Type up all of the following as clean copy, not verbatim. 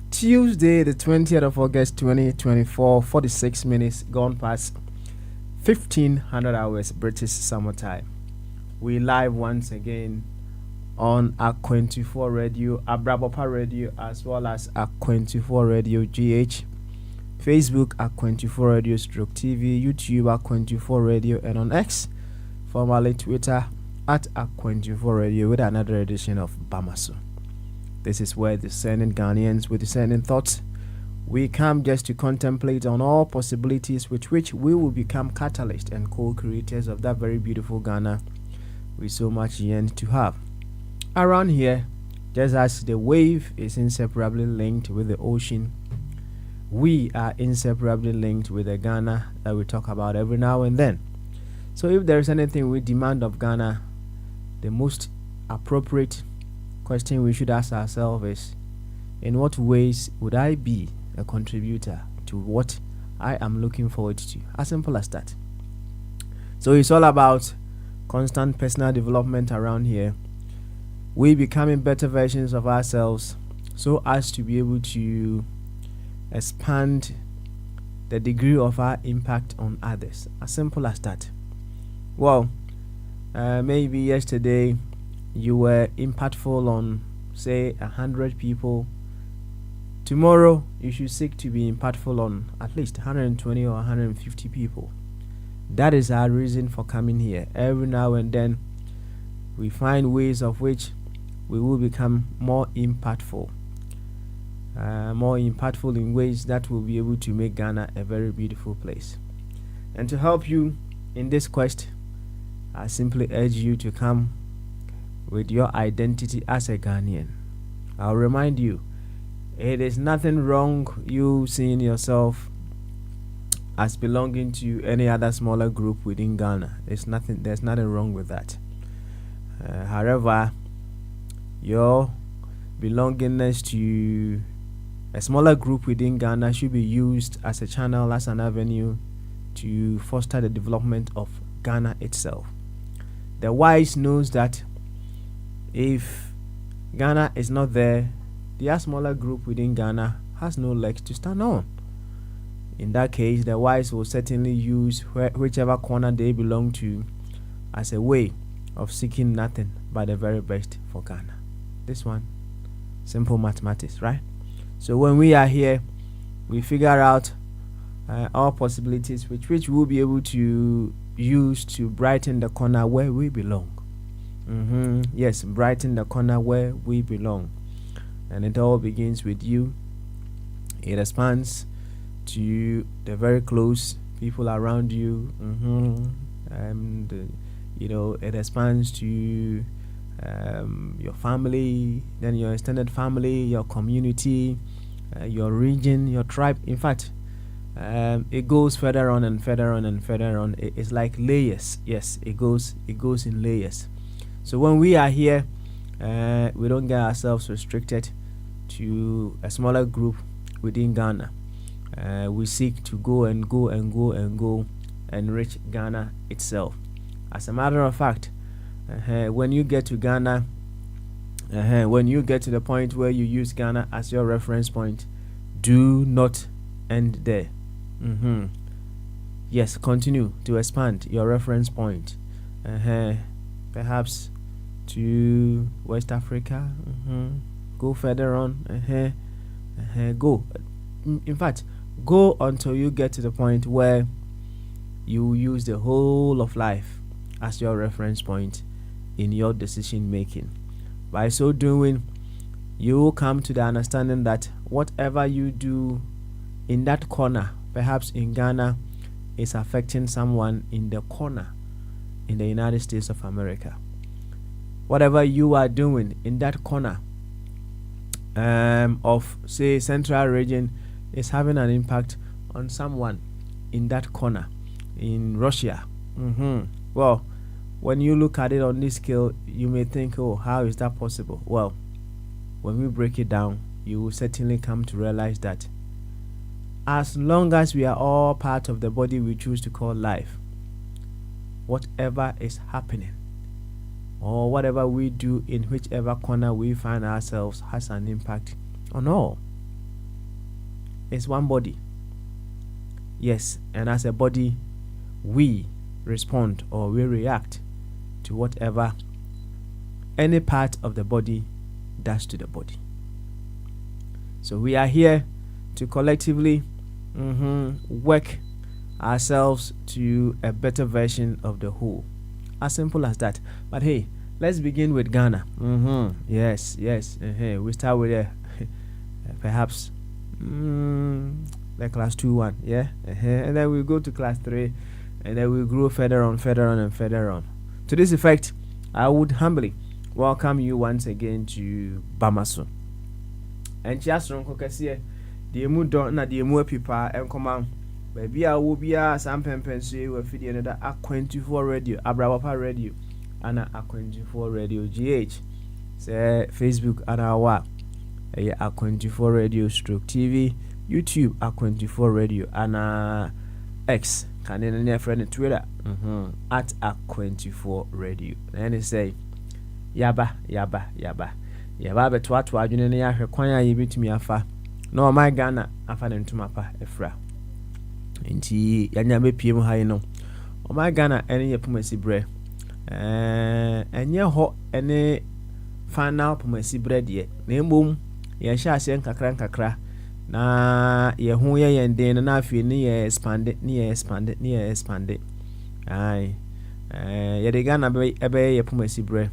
Tuesday, the 20th of August 2024, 46 minutes gone past 1500 hours British summer time. We live once again on Aqu24 Radio, Abrabopa Radio, as well as Aqu24 Radio GH, Facebook Aqu24 Radio Stroke TV, YouTube Aqu24 Radio, and on X, formerly Twitter, at Aqu24 Radio with another edition of Bamaso. This is where discerning Ghanaians with discerning thoughts, we come just to contemplate on all possibilities with which we will become catalysts and co-creators of that very beautiful Ghana we so much yearn to have. Around here, just as the wave is inseparably linked with the ocean, we are inseparably linked with the Ghana that we talk about every now and then. So if there is anything we demand of Ghana, the most appropriate question we should ask ourselves is, in what ways would I be a contributor to what I am looking forward to? As simple as that. So it's all about constant personal development around here. We becoming better versions of ourselves so as to be able to expand the degree of our impact on others. As simple as that. Well, maybe yesterday you were impactful on, say, 100 people. Tomorrow you should seek to be impactful on at least 120 or 150 people. That is our reason for coming here. Every now and then we find ways of which we will become more impactful in ways that will be able to make Ghana a very beautiful place. And to help you in this quest, I simply urge you to come with your identity as a Ghanaian. I'll remind you, it is nothing wrong you seeing yourself as belonging to any other smaller group within Ghana. There's nothing wrong with that. However, your belongingness to a smaller group within Ghana should be used as a channel, as an avenue to foster the development of Ghana itself. The wise knows that if Ghana is not there, the smaller group within Ghana has no legs to stand on. In that case, the wise will certainly use whichever corner they belong to as a way of seeking nothing but the very best for Ghana. This one, simple mathematics, right? So when we are here, we figure out all possibilities which we'll be able to use to brighten the corner where we belong. Yes, brighten the corner where we belong. And it all begins with you. It expands to the very close people around you. And it expands to your family, then your extended family, your community, your region, your tribe. In fact, it goes further on and further on and further on. It's like layers. Yes, it goes in layers. So when we are here, we don't get ourselves restricted to a smaller group within Ghana. We seek to go and reach Ghana itself. As a matter of fact, when you get to Ghana, when you get to the point where you use Ghana as your reference point, do not end there. Yes, continue to expand your reference point. Perhaps to West Africa. Go further on. Go. In fact, go until you get to the point where you use the whole of life as your reference point in your decision making. By so doing, you will come to the understanding that whatever you do in that corner, perhaps in Ghana, is affecting someone in the corner in the United States of America. Whatever you are doing in that corner of, say, central region is having an impact on someone in that corner in Russia. Well, when you look at it on this scale, you may think, oh, how is that possible? Well, when we break it down, you will certainly come to realize that as long as we are all part of the body we choose to call life, whatever is happening or whatever we do in whichever corner we find ourselves has an impact on all. It's one body. Yes, and as a body, we respond or we react to whatever any part of the body does to the body. So we are here to collectively work ourselves to a better version of the whole. As simple as that. But hey, let's begin with Ghana. Yes. We start with perhaps the class 2-1, yeah, and then we go to class 3, and then we grow further on. To this effect, I would humbly welcome you once again to Bamaso. And just run kokasiye, the emu don na the emu pipa and come baby I will be a some penpensu we feed another A24 radio, Abrawapa radio, and A24 radio GH. Say Facebook and our A24 radio stroke TV, YouTube A24 radio, and X can in a friend Twitter at A24 radio. And they say yaba betwa to adwene ne ya hwekwan a yebetumi afa no my Ghana afa ne ntuma pa efra nti yanya bepiem ha no o my Ghana ene ye pomasi bre enye ho ene final pomasi bre de na embom ye hya ase nkakra na ye hu ye yenden na afie ne ye expand ai ye de Ghana be ye pomasi bre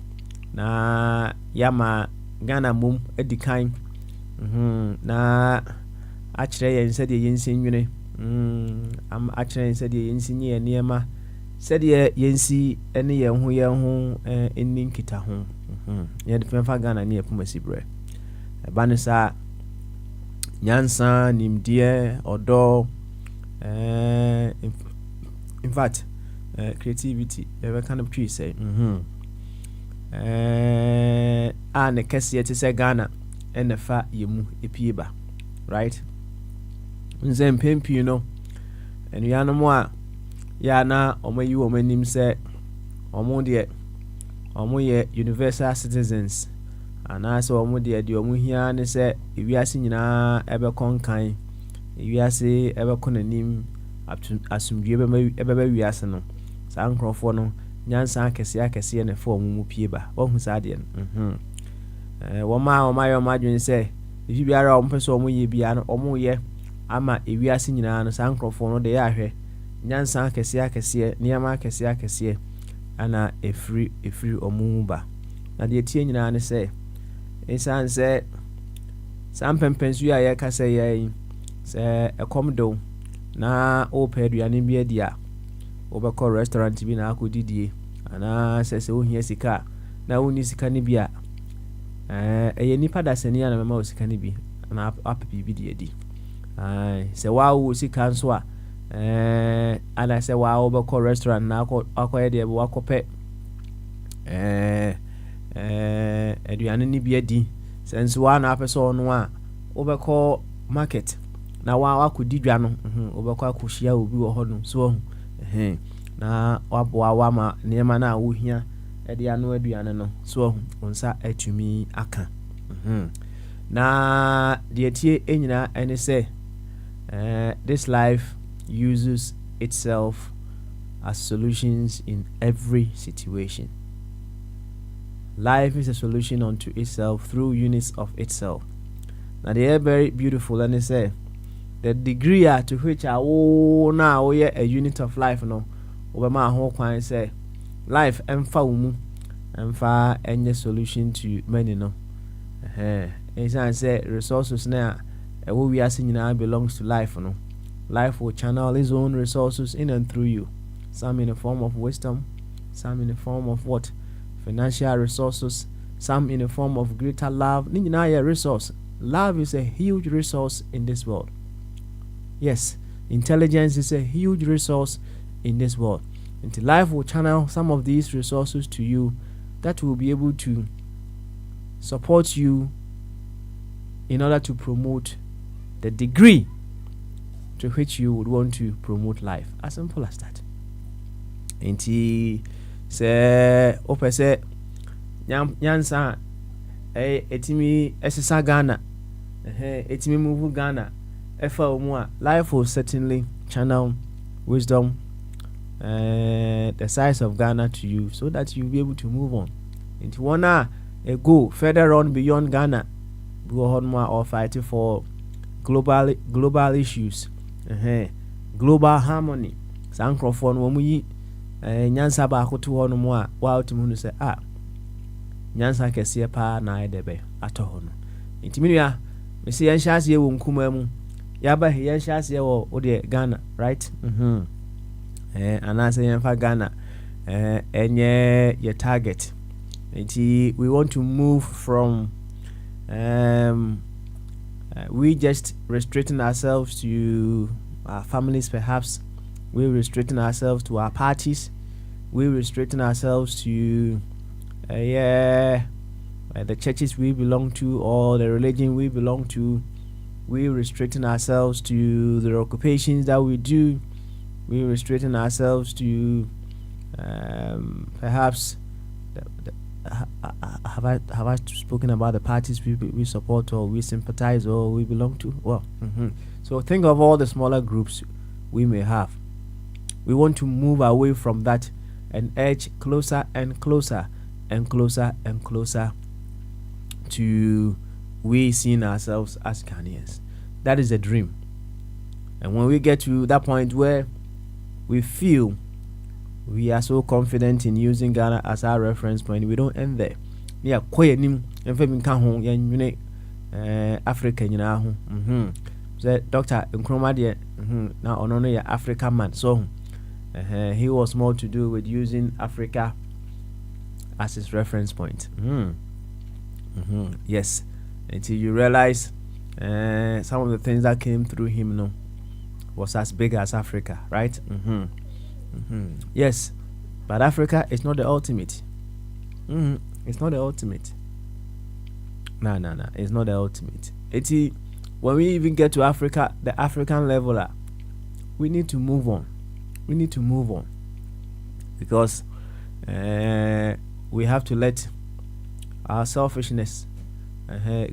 na yama Ghana mum edikan na achire yen sɛ de yensi nwene am achire yen sɛ de yensi nye niema sɛ de yensi ene ye ho eni nkita ho ye de femfa Ghana ne epomasi bre ba ne sa nyansa nimdie odo in fact creativity we kind of tree say ne kese te se Ghana ene fa yemu epieba right nze mpempi no enu ya no mo a ya na omayi wo manim se omo de omo ye universal citizens ana se omo de omo hia ne se ewiase nyina ebe konkan ewiase ebe konanim asumdue ebe wiase no sa nkrofo no nyansa akese ne fo mu pieba wohu sa de wo ma yo madwen se ifi biara o mpese o mu ye bia no o mu ye ama ewiase nyina no sa nkrofo no de ya hwe nyansa akese niama akese ana efri o mu ba na de tie nyina ne se esan se sam pempensu ya ye kasa ye se ekomdo na o peduane bia dia obekọ restaurant bi na akodidie ana sese ohia sika na woni sika ne bia eye nipa da sene ya na mema sika ne bi na apapi bi die di se wa sika nso a ana se wa obekọ restaurant na akoye de wakope aduane ne bia di sense wa na apeso no a obekọ market na wa akodidwa no obekọ akohia obi wo ho no so na waboa ma niema na wohia ede anu aduane no so onsa atumi aka na de tie enyina ene say this life uses itself as solutions in every situation. Life is a solution unto itself through units of itself. Now they are very beautiful and they say the degree to which I now a unit of life no over my whole kwan say life emfa umu emfa any solution to many no and say resources now we are seeing now belongs to life no. Life will channel its own resources in and through you, some in the form of wisdom, some in the form of what financial resources, some in the form of greater love. Resource love is a huge resource in this world. Yes, intelligence is a huge resource in this world. And life will channel some of these resources to you that will be able to support you in order to promote the degree to which you would want to promote life. As simple as that. Inti se opese nyansa etimi esesa Ghana etimi move Ghana efa omu life will certainly channel wisdom the size of Ghana to you so that you'll be able to move on. Inti wanna go further on beyond Ghana, go on more or fighting for global issues, global harmony. Sankrofon womu nyansa ba akoto ho no mo a wa otimu no se nyansa kese pa na edebe ato ho no ntimi nua me se yan hyase wo nkuma mu ya ba yan hyase wo ode Ghana, right? Anase yan fa Ghana enye your target. We want to move from we just restricting ourselves to our families, perhaps. We're restricting ourselves to our parties. We're restricting ourselves to the churches we belong to or the religion we belong to. We're restricting ourselves to the occupations that we do. We're restricting ourselves to perhaps have I spoken about the parties we support or we sympathize or we belong to? Well, so think of all the smaller groups we may have. We want to move away from that and edge closer and closer and closer and closer to we seeing ourselves as Ghanaians. That is a dream. And when we get to that point where we feel we are so confident in using Ghana as our reference point, we don't end there. Yeah, quiet nim and femi kan ho yan Africa nyina ho. So Dr. Nkrumah de na ono no ya African man. So he was more to do with using Africa as his reference point. Yes, until you realize some of the things that came through him no was as big as Africa, right? Yes, but Africa is not the ultimate. It's not the ultimate. No, it's not the ultimate. When we even get to Africa, the African level, we need to move on. We need to move on because we have to let our selfishness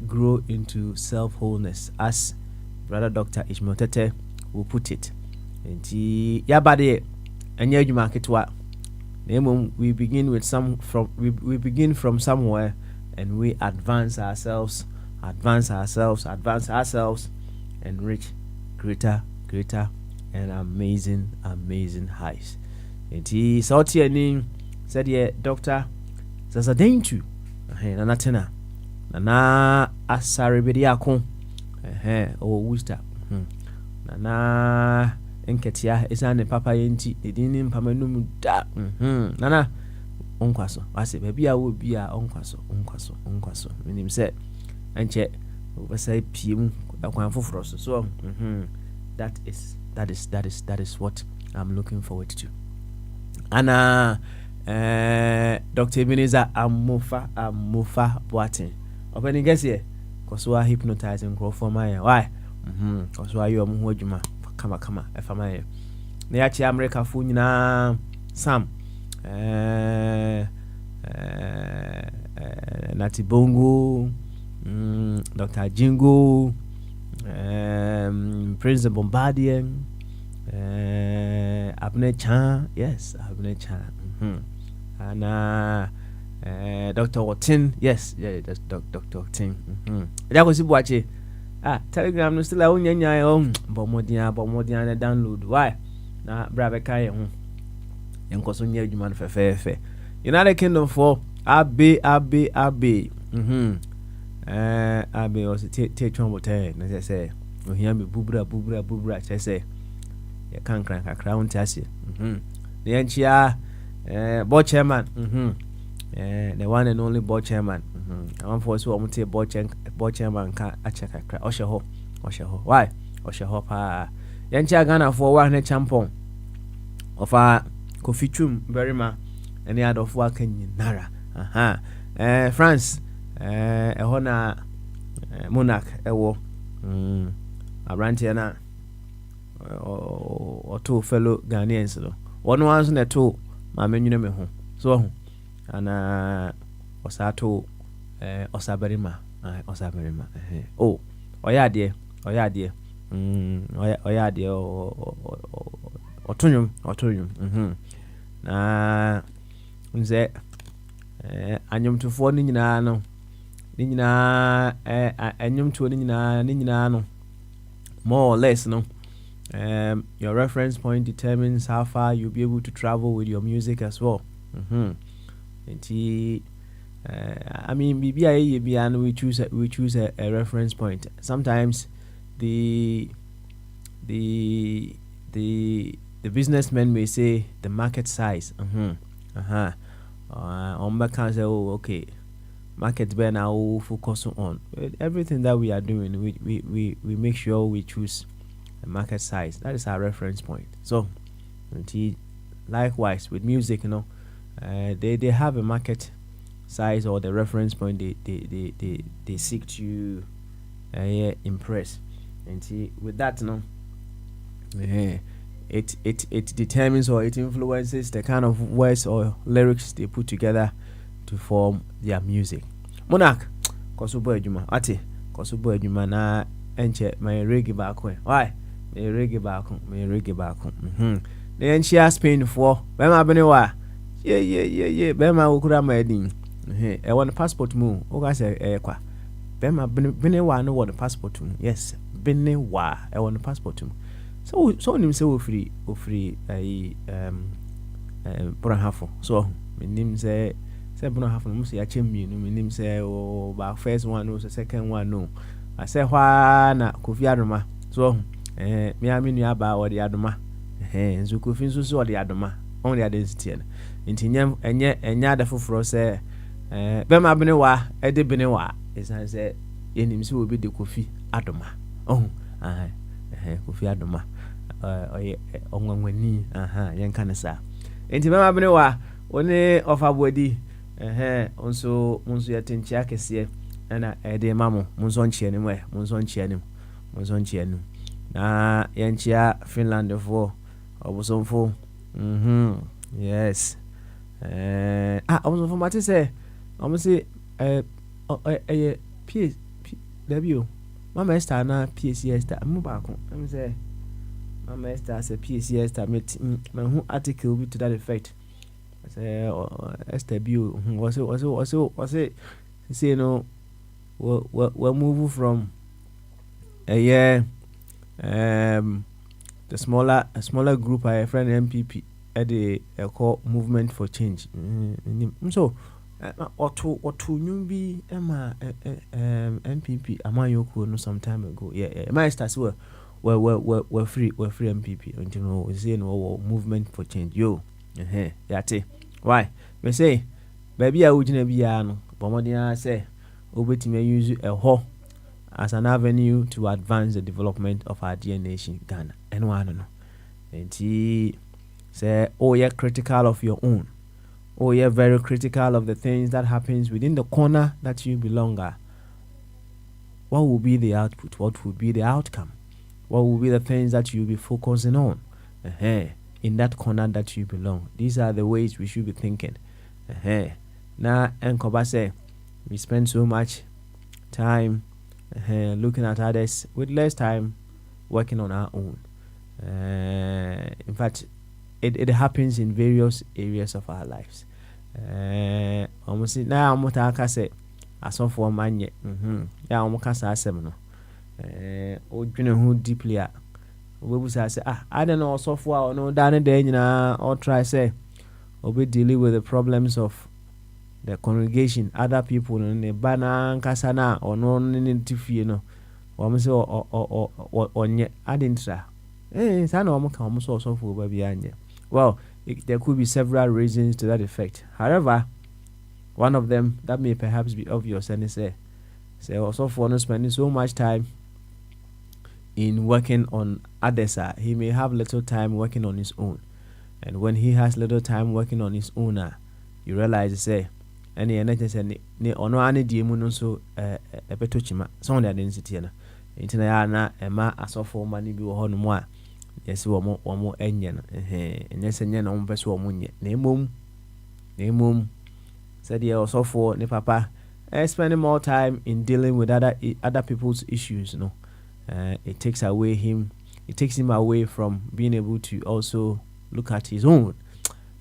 grow into self-wholeness, as Brother Dr. Ishmael Tete will put it. We begin from somewhere and we advance ourselves and reach greater and amazing heights. Enti sauti ani said ye Doctor Zazadentu nanatena nana asaribedi akon o Worcester nana enketia esane papa yenti edini mpamanum da nana onkwaso wase baby a wo bia onkwaso menim se enche obasa piem akwan foforo so that is what I'm looking forward to. Ana Dr. Ebenezer Amufa Boateng openi guess here cause we are hypnotizing grow for my why cause we are you mu adwuma kama efa my na ya chi America fu nyina Sam Nati Bongo, Dr. Jingo, Prince Bombardier, Abne Chan, yes, Abne Chan, and Dr. Watin, yes, yeah, that's Dr. Watin. That was it. Telegram no still a unya bomodia download. Why? Na brave kai ho. Enkoso nya adwuma no fefefe. United Kingdom for Abe. Abe was take chombo na say ohia me bubura say ya kan kakra won tiase. The enchia board chairman. The one and only board chairman. I want for so omote board chairman ka acha kakra oshe ho. Why? Oshe ho pa. Enchia Ghana for one champion of Kofi Twum Berima and the other of Waken Nara. France, Hona Monarch ɛwɔ aberanteɛ na ɔto fellow Ghanaians no ɔno anso na ɛto maame nwene me ho so ɔho ana ɔsato ɔsabarima oh ɔyɛ adeɛ ɔto nwom na nze anyomtofoɔ no nyinaa no anyomtoɔ no nyinaa no more or less no your reference point determines how far you'll be able to travel with your music as well. I mean, we choose a reference point. Sometimes the businessmen may say the market size. Can say, oh, okay, market bear now focus on everything that we are doing. We make sure we choose a market size. That is our reference point. So, likewise with music, they have a market size or the reference point they seek to impress. And with that, it determines or it influences the kind of words or lyrics they put together to form their music. Monarch, kosubo ejuma na enche my reggae back when. Why? Me reggae back. The enchia Spain for Bema Benewa. Yeah. Bema ukura ma edin. I want a passport mu. Oga say kwa. Bema Benewa no want a passport mu. Yes, Benewa. I want a passport mu. So nim say ofri Brahafo. So me nim say Brahafo no say achem mi no me nim say o ba first one no second one no. I say hwa na Kofi Adoma. So me aminu aba o de Adoma. Nzo Kofi nso so o de Adoma. On the identity no. Nti enya da foforo say Bema Benewa e de Benewa. Esan say yenim say obi de Kofi Adoma. Kofi Adoma. Onwanwani yenka ne sa enti Bema Benewa one ofa body onso ya tenchia kese na ede mamo munso nchie nim na yenchia Finland for obosomfo yes obosomfo mate say omosi PSW mama Esther na PCS ta mu ba ko am say Mama Esther as a PCS that my who article to that effect. I say Esther Bio was it say we're moving from a year the smaller group I friend MPP at the call movement for change. So or to nyumbi Emma MPP amayoko no some time ago. Yeah. My stars were free MPP until we say no movement for change. Yo, yate. Why? We say, baby, I would never be no. But what I say, obetime use a ho as an avenue to advance the development of our dear nation, Ghana. And one no. And he say, oh, you're critical of your own. Oh, you're very critical of the things that happens within the corner that you belong at. What will be the output? What will be the outcome? What will be the things that you'll be focusing on in that corner that you belong? These are the ways we should be thinking. Now, Enkoba say, we spend so much time looking at others with less time working on our own. In fact, it happens in various areas of our lives. Almost now, I'm what I say, as of one man yet. Yeah, I'm a odwene ho deeply a we say I don't know software or no dane dey nyina or try say obi dealing with the problems of the congregation, other people no ne bana nkasa na ono ne ntifie no wo say onye adintra sa na wo kan so software ba bia anye. Well, there could be several reasons to that effect. However, one of them that may perhaps be obvious and say also for no spending so much time in working on others, he may have little time working on his own. And when he has little time working on his own, you realize, say, ɛne ɛna kyɛ sɛ ne ɔno ane deɛ mu no nso ɛbɛtɔ kyima sɛ ɔde ade nsitie no nti na yɛ na ɛma asɔfo ma no bi wɔ hɔ nom a yɛsɛ wɔn ɛnyɛ no ɛnyɛ sɛ nyɛ na wɔn pɛ sɛ wɔn nyɛ na mmom sɛdeɛ ɔsɔfoɔ ne papa spending more time in dealing with other people's issues, it takes him away from being able to also look at his own.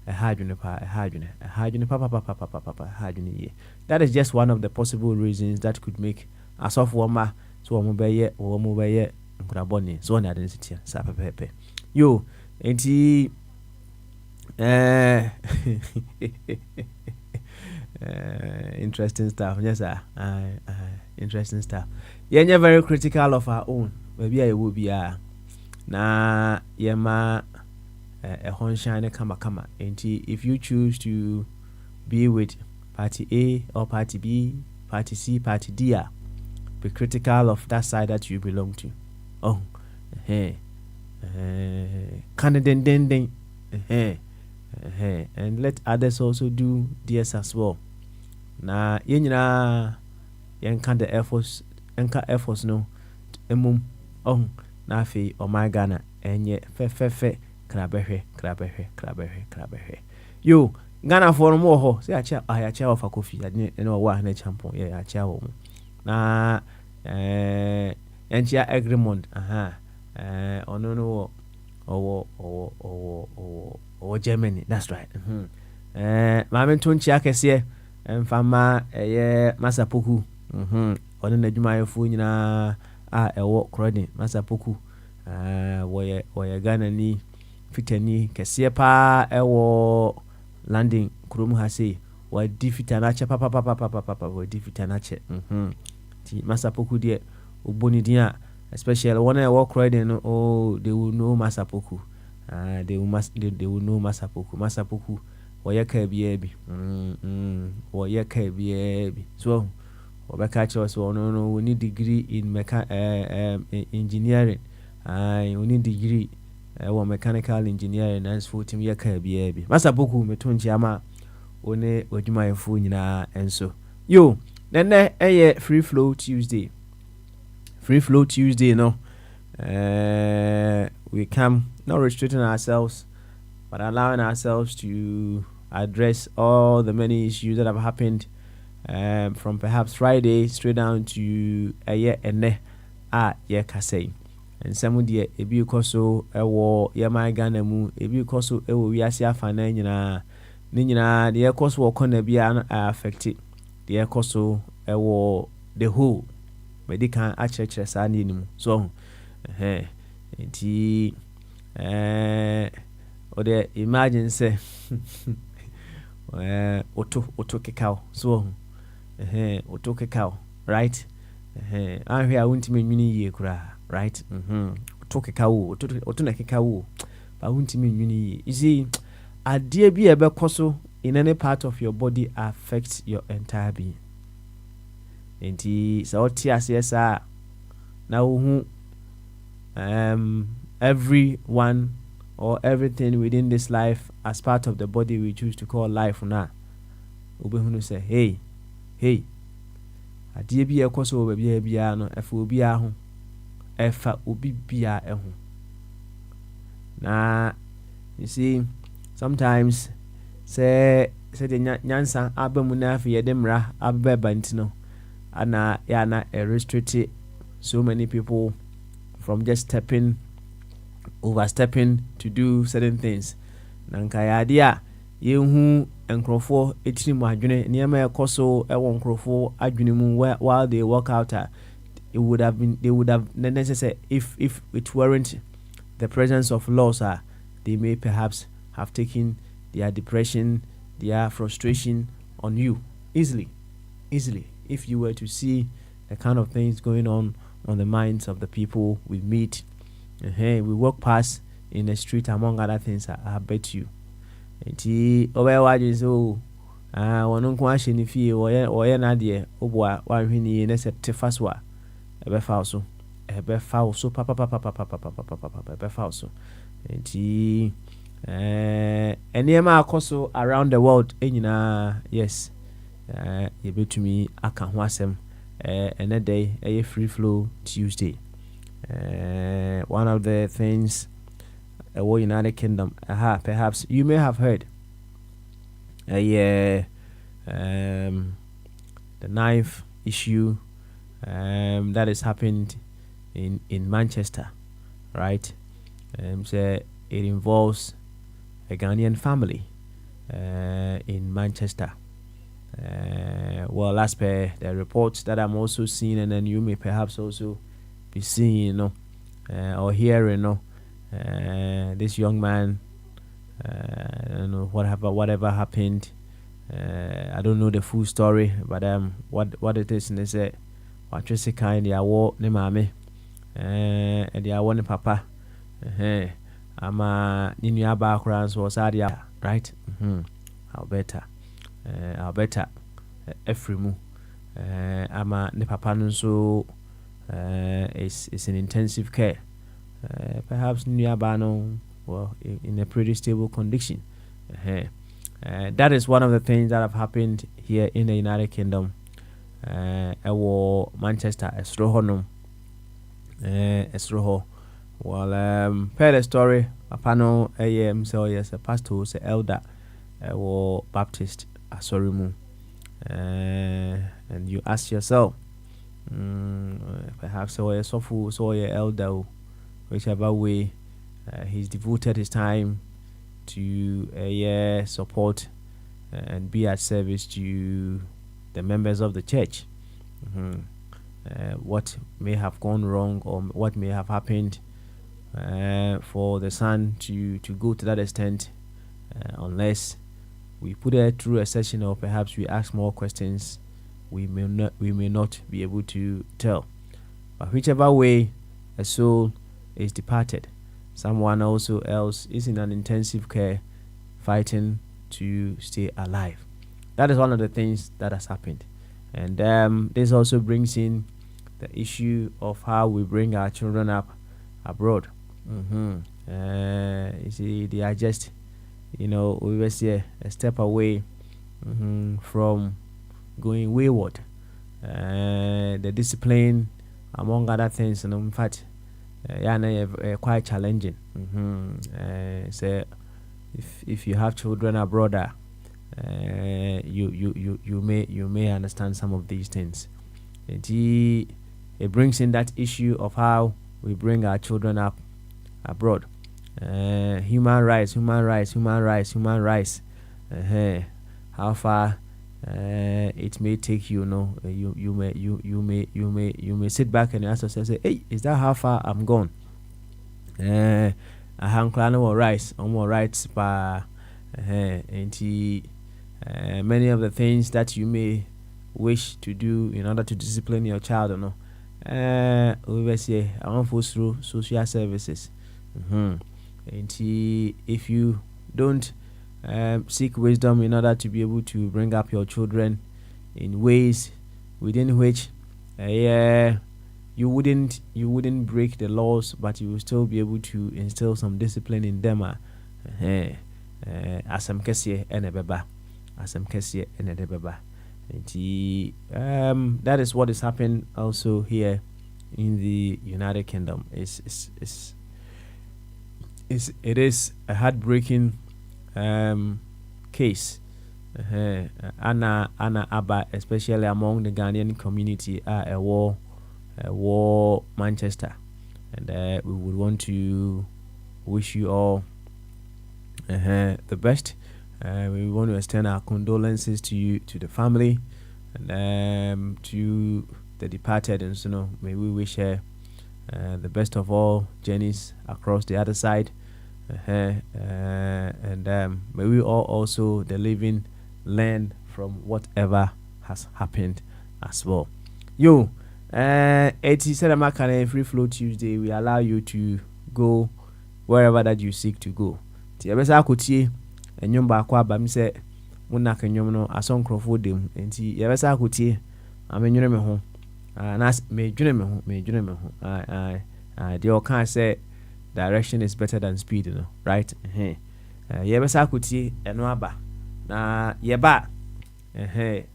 That is just one of the possible reasons that could make us off woma so mobile nkraboni so na identity sa pepe yo enti interesting stuff. Yes, sir. Interesting stuff. Yeah, very critical of our own. Maybe I will be na yema a honshine kama. And if you choose to be with party A or party B, party C, party D, be critical of that side that you belong to. Oh, and let others also do theirs as well. Na yenyina yenka the efforts no emum na afi o my Ghana enye fe krabehwe yo Ghana for no more ho say acha of Kofi ane no wa na champion yeah acha wo na enchia agreement ono no or Germany, that's right. Mama Tunchi Akese and Fama Masapuku. On the Jumaya Fuina a walk riding Masapuku. Where Ghana ni Fitani Kasiepa Ewo landing Krum Hase or Diffitanacha Papa or Diffitanache. Masapuku dear Ubonidia, especially when I walk riding, oh, they will know Masapuku. They will know Masapuku Wayaka baby. Wayaka baby. So catch us no we need degree in engineering. We need degree mechanical engineering and for team yaka baby. Masapuku metunchi ama one wajuma efu nyina enso. Yo, then free flow Tuesday. Free flow Tuesday no. We come not restricting ourselves, but allowing ourselves to address all the many issues that have happened from perhaps Friday straight down to a year and kasei. And some of the ebi koso ewo yama Ghana mu ebi koso ewo wiase afana nyina the koso wo kona bia affected the koso ewo the whole medical achechre sa ni mu so enti or the imagine say auto cacao so auto cacao right I hear won't mean ye kura right auto cacao auto cacao but won't mean ye you see a dear be a bekoso in any part of your body affects your entire being enti so tears yes now everyone or everything within this life as part of the body we choose to call life na obehunu say hey adie bi ekoso obi bia no efa obi ho efa obi bia ho na you see sometimes say the nyansa abamu na afi yedemra abeba ntino ana ya na restrict so many people from just overstepping to do certain things. Nanka yadia yehu enkrofo etinimu adwene niema ekoso ewo nkrofo adwene mu while they walk out they would have necessary if it weren't the presence of laws they may perhaps have taken their depression, their frustration on you easily if you were to see the kind of things going on the minds of the people we meet. We walk past in the street among other things. I bet you. Enti obe waje so wonu kwa sheni fie oye na de obwa wanhwini ne set faswa ebe fa so papa ebe fa so enti eniema akoso around the world enyina yes yɛbɛtumi aka ho asɛm ɛnɛ day ɛyɛ free flow Tuesday. One of the things United Kingdom, perhaps you may have heard the ninth issue that has happened in Manchester, right? So it involves a Ghanaian family in Manchester. Well, as per the reports that I'm also seeing, and then you may perhaps also be seeing, or hearing, this young man, whatever happened. I don't know the full story, but what it is, and they say, what you say, kind of war, ne mame, and the award papa, ama ninu backgrounds was adia, right? How better, every mu, ama ne papa no so is in intensive care. Perhaps ninu well, in a pretty stable condition. That is one of the things that have happened here in the United Kingdom. Manchester, Estroho. Well, per the story, Apano, so yes, a pastor, say elder, Baptist, Asorimu. And you ask yourself, perhaps so a elder, whichever way he's devoted his time to support and be at service to the members of the church. What may have gone wrong or what may have happened for the son to go to that extent, unless we put it through a session or perhaps we ask more questions, we may not be able to tell. But whichever way a soul is departed, someone also else is in an intensive care fighting to stay alive. That is one of the things that has happened. And this also brings in the issue of how we bring our children up abroad. You see, they are just, we were say a step away from going wayward. The discipline, among other things, in fact, quite challenging. So if you have children abroad, you may understand some of these things. It brings in that issue of how we bring our children up abroad. Human rights. How far it may take you, you may sit back and ask yourself, say, hey, is that how far I'm gone? I have more rights, many of the things that you may wish to do in order to discipline your child, we will say I want to through social services. And if you don't seek wisdom in order to be able to bring up your children in ways within which you wouldn't break the laws, but you will still be able to instill some discipline in them. Asam kesiye ene beba. That is what is happening also here in the United Kingdom. It is a heartbreaking case. Anna Abba, especially among the Ghanaian community, are a war Manchester, and we would want to wish you all the best. We want to extend our condolences to you, to the family, and to the departed, and may we wish her the best of all journeys across the other side, and may we all also, the living, learn from whatever has happened as well. It is a free flow Tuesday. We allow you to go wherever that you seek to go. Enyom ba kwa ba mi se wona kanyom no asonkrofo dem enti yebesa akotie amenwene me ho na me dwene me ho the okan say direction is better than speed, right? Yebesa akotie eno aba na yeba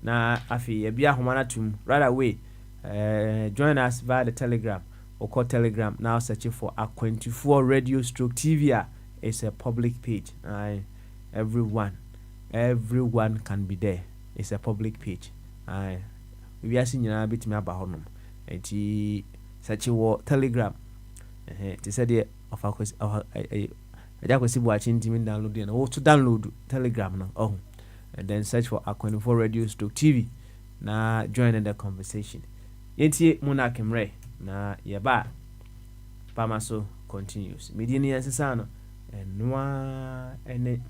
na afi ebi ahoma tum right away. Join us via the Telegram or call Telegram now. Search for Akwantufoɔ Radio Stroke TV. It's a public page. Everyone can be there. It's a public page. We are seeing a bit more about him. Search for Telegram. They said the of I just watching team download and also download Telegram now. And then search for Akwantufoɔ Radio Stroke TV. Na join in the conversation. Yeti Muna Kemre na yeba Pamaso continues. Mediani ansesano enwa ene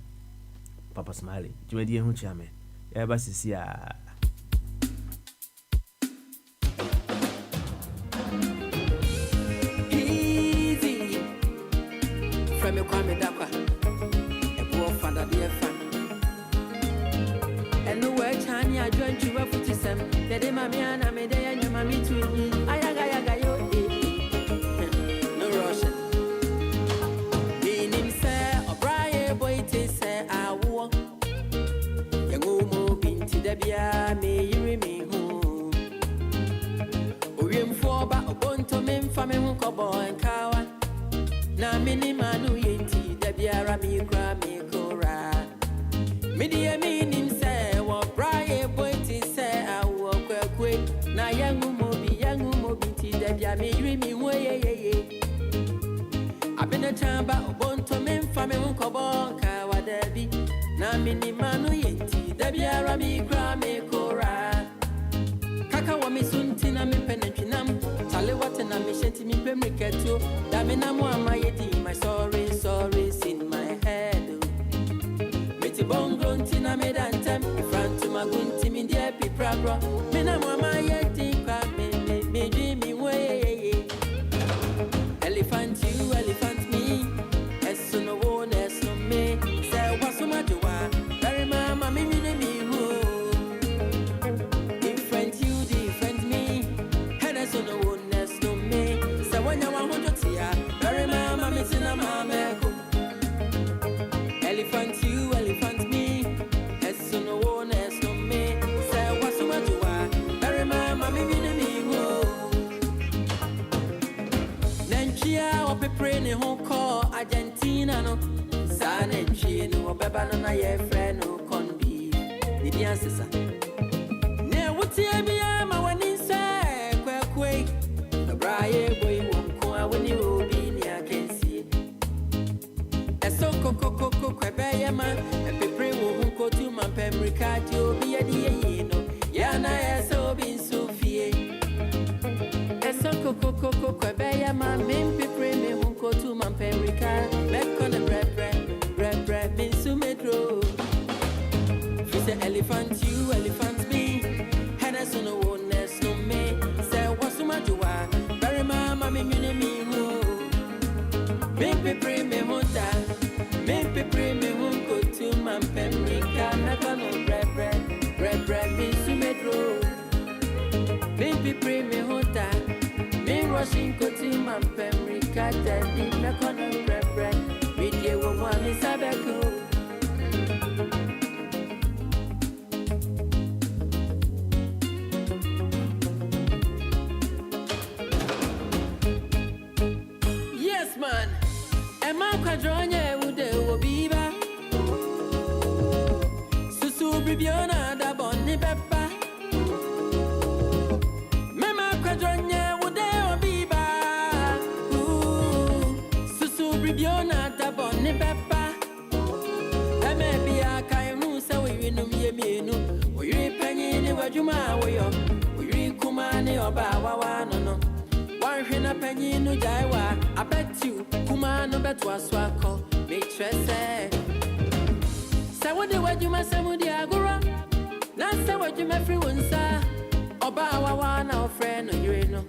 Papa Smiley. Jumedi hu chiame. Yeba sisi a easy from your kwame dakwa. E bo fada de fa. Enu we chani a join chuwa futisem. Dede mami ana me de ya mami tu. Ayaga yaga yo no rushing. Dinim se obraye boy te se awo. Yango mo binti da bia me yiri me hu. Oyem fo ba obonto me mfa me hu kobo enkawa. Na mini manu yenti da bia ra mi kra me kora. Me die me nim se wo braye boy te se awo kwekwe. Na yangu mobi ti da bia me yiri me hu ye. Abena chamba obonto me mfa me hu kobo enkawa da bi. Na mini manu yenti da bia ra mi kra me kora. Kaka wa mi sunti na mi penetwinam. Tale wate na mi shenti mi pemriketo. Da me na mo amayedi my sorry in my head. Meti bongo ntina me dantem. Ifran to magunti mi die pipra. Me na mo amayedi kwa me dreamy way. Elephant you, elephant me. Eso no one, eso me. Say what's my joa. Very mama me who. Different you, different me. Head eso no one, eso me. Say when you want to see ya. Very mama me tina mama. Elephant you, elephant me. Eso no one, eso me. Say what's my joa. Very mama me who. Nenchia o pepre ne ho call Argentina no. Sa nenchia no beba no na ye friend no konbi. Ni di ansesa. Ne wuti ebia ma wani se kwekwe. The braye boy won ko awani obi ni akensi. Eso koko kwebe ye ma e pepre wo hu ko tu man pemrika ti obi ye di ye no. Ya na eso bi sofie. Eso koko kwebe ya ma mimpi preme hunko tu mamperika mekone bre min sumedro. Fi say elephant you, elephant me. Hena so no one else no me. Say wasuma juwa, very mama me hu. Mimpi preme hunta, mimpi preme hunko tu mamperika mekone bre min sumedro. Mimpi preme hunta. Me rushing koti man pemrika tadi na kono bre video wo mwami sabeku. Yes man, ema kwadronye ude wo biba. Susu bibiona da bonni beppa. Mema kwadronye Biona taboni beppa. Eme bia kai mu se we winum ye mienu. We penyi ni wadwuma woyo. We kuma ni oba wawa no. Wan hwe na penyi nu jaiwa. I bet you kuma no betwa so akọ. Me trese. Se wo de wadwuma se mu di agoro. Na se wadwuma free wonsa. Oba wawa na ofre no yire no.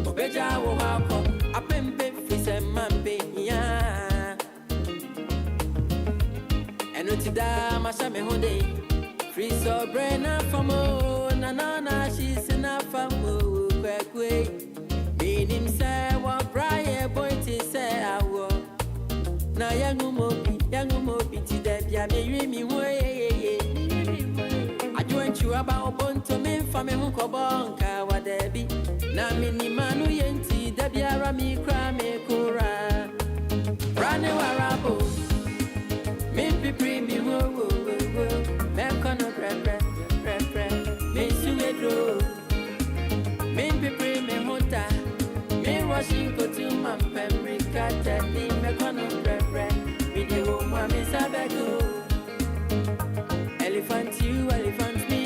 Obeja wo akọ. Apempe fi se mambe. And utida masha me honde free so braina famo na she's enough famo kwekwe minim say wa braye boy ti say awo na yangu mobi ti da bia me wi mi wo ye ajo raba obonto me fa me hu kobonka wadebi na mini manu yenti dabiara mi kra me kura rane warabo me pipri mi wo me kono pre me suwedro me pipri me mota me rushing go to my memory kata ni me kono pre me de ho ma me sabego elephant you elephant me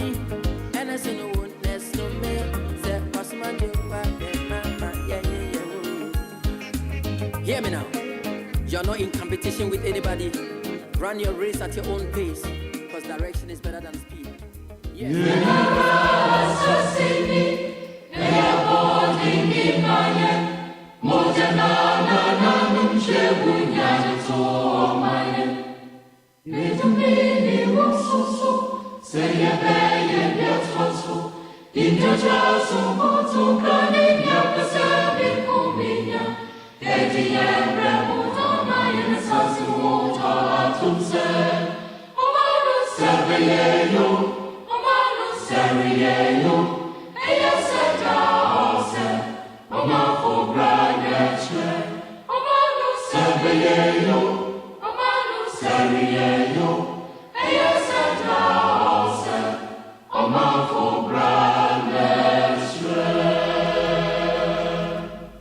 and I say no one less no me say pass my do mama yeah hear me now. You're not in competition with anybody. Run your race at your own pace, because direction is better than speed. Yes.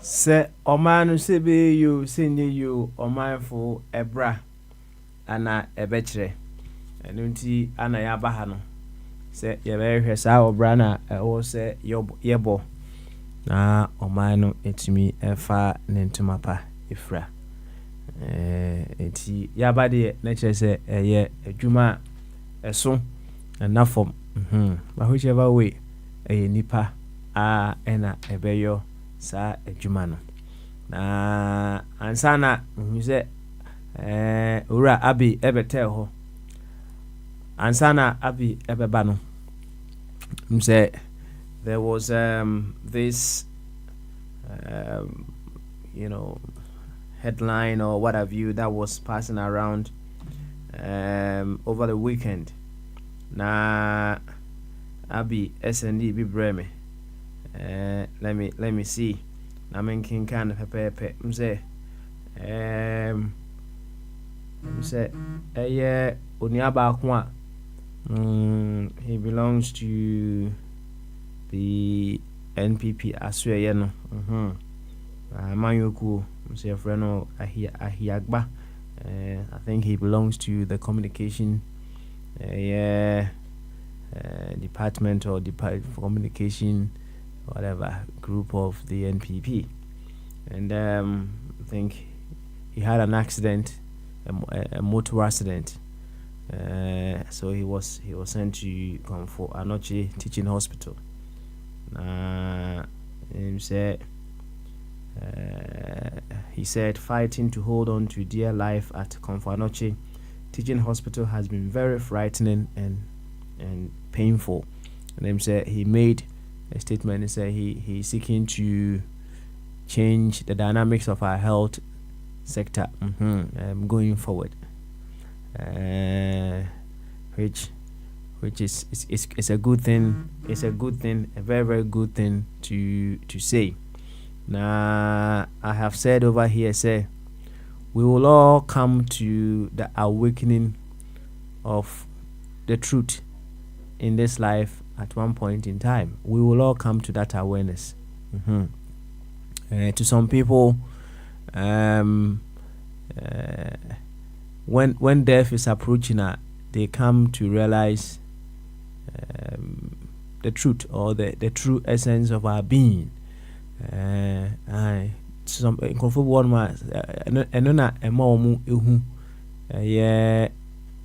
Se omanu sebe you senior you omanfo ebra ana ebechre enunti ana yabaha no se yebehwe sa obra na wo se yebo na omanu etimi efa nentumapa efra enti yabade na kire se eye adwuma eso na fom ba whichever way eye nipa a ena ebeyo sa adwuma no na ansana nhuse ora abi ebete ho ansana abi ebeba no mse there was this headline or what have you that was passing around over the weekend na abi SND bi breme let me see na menkin kan pepepe mse oniaba akwa he belongs to the NPP asweye no Mayoku mse freno ahiagba I think he belongs to the communication department or communication whatever group of the NPP, and I think he had an accident, a motor accident, so he was sent to Komfo Anoche Teaching Hospital. He said fighting to hold on to dear life at Komfo Anoche Teaching Hospital has been very frightening and painful. And then said he made a statement and said he's seeking to change the dynamics of our health sector going forward, which is a good thing. It's a good thing, a very, very good thing to say. Now I have said over here, say we will all come to the awakening of the truth in this life at one point in time. We will all come to that awareness. To some people, when death is approaching, they come to realize the truth or the true essence of our being. Some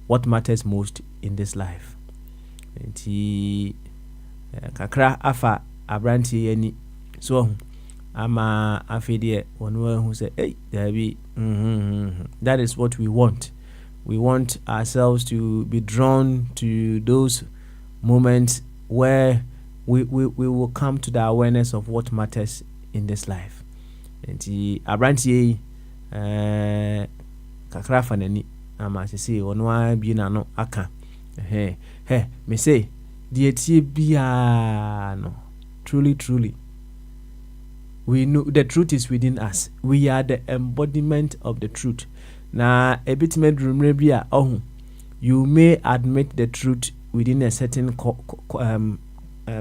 what matters most in this life. Kakra afa abranti yani so ama afidie wonu who say hey there be that is what we want. We want ourselves to be drawn to those moments where we will come to the awareness of what matters in this life. And abranti kakra fanani ama say wonu bi na no aka me say deɛ tie biara no, truly, we know the truth is within us. We are the embodiment of the truth. Na ebitime drumre bi a you may admit the truth within a certain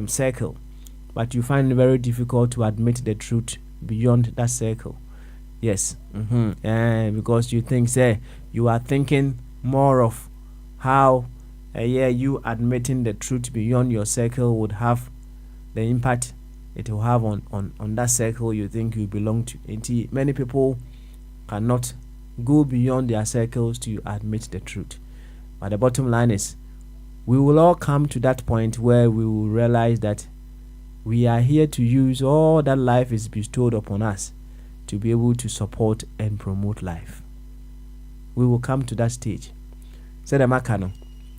circle, but you find it very difficult to admit the truth beyond that circle. Yes, because you think, say, you are thinking more of how you admitting the truth beyond your circle would have the impact it will have on that circle you think you belong to. And many people cannot go beyond their circles to admit the truth. But the bottom line is, we will all come to that point where we will realize that we are here to use all that life is bestowed upon us to be able to support and promote life. We will come to that stage. Said the Makano.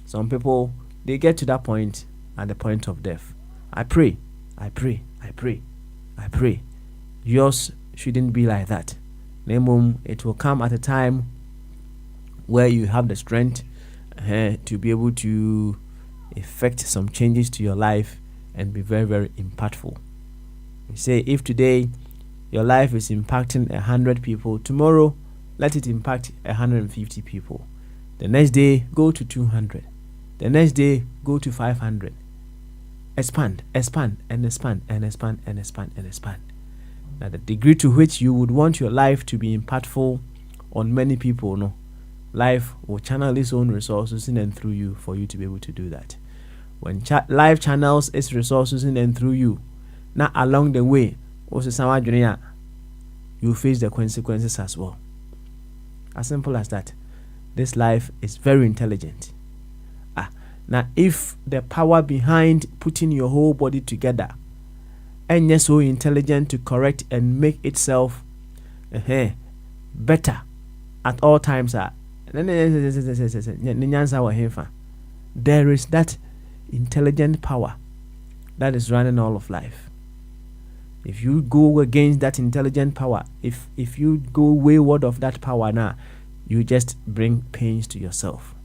Some people, they get to that point at the point of death. I pray. Yours shouldn't be like that. Namely, it will come at a time where you have the strength to be able to effect some changes to your life and be very, very impactful. You say, if today your life is impacting 100 people, tomorrow let it impact 150 people. The next day, go to 200. The next day, go to 500. Expand. Now, the degree to which you would want your life to be impactful on many people, no, life will channel its own resources in and through you for you to be able to do that. When life channels its resources in and through you, now along the way, you face the consequences as well. As simple as that. This life is very intelligent. Now, if the power behind putting your whole body together and you're so intelligent to correct and make itself better at all times, there is that intelligent power that is running all of life. If you go against that intelligent power, if you go wayward of that power now, you just bring pains to yourself.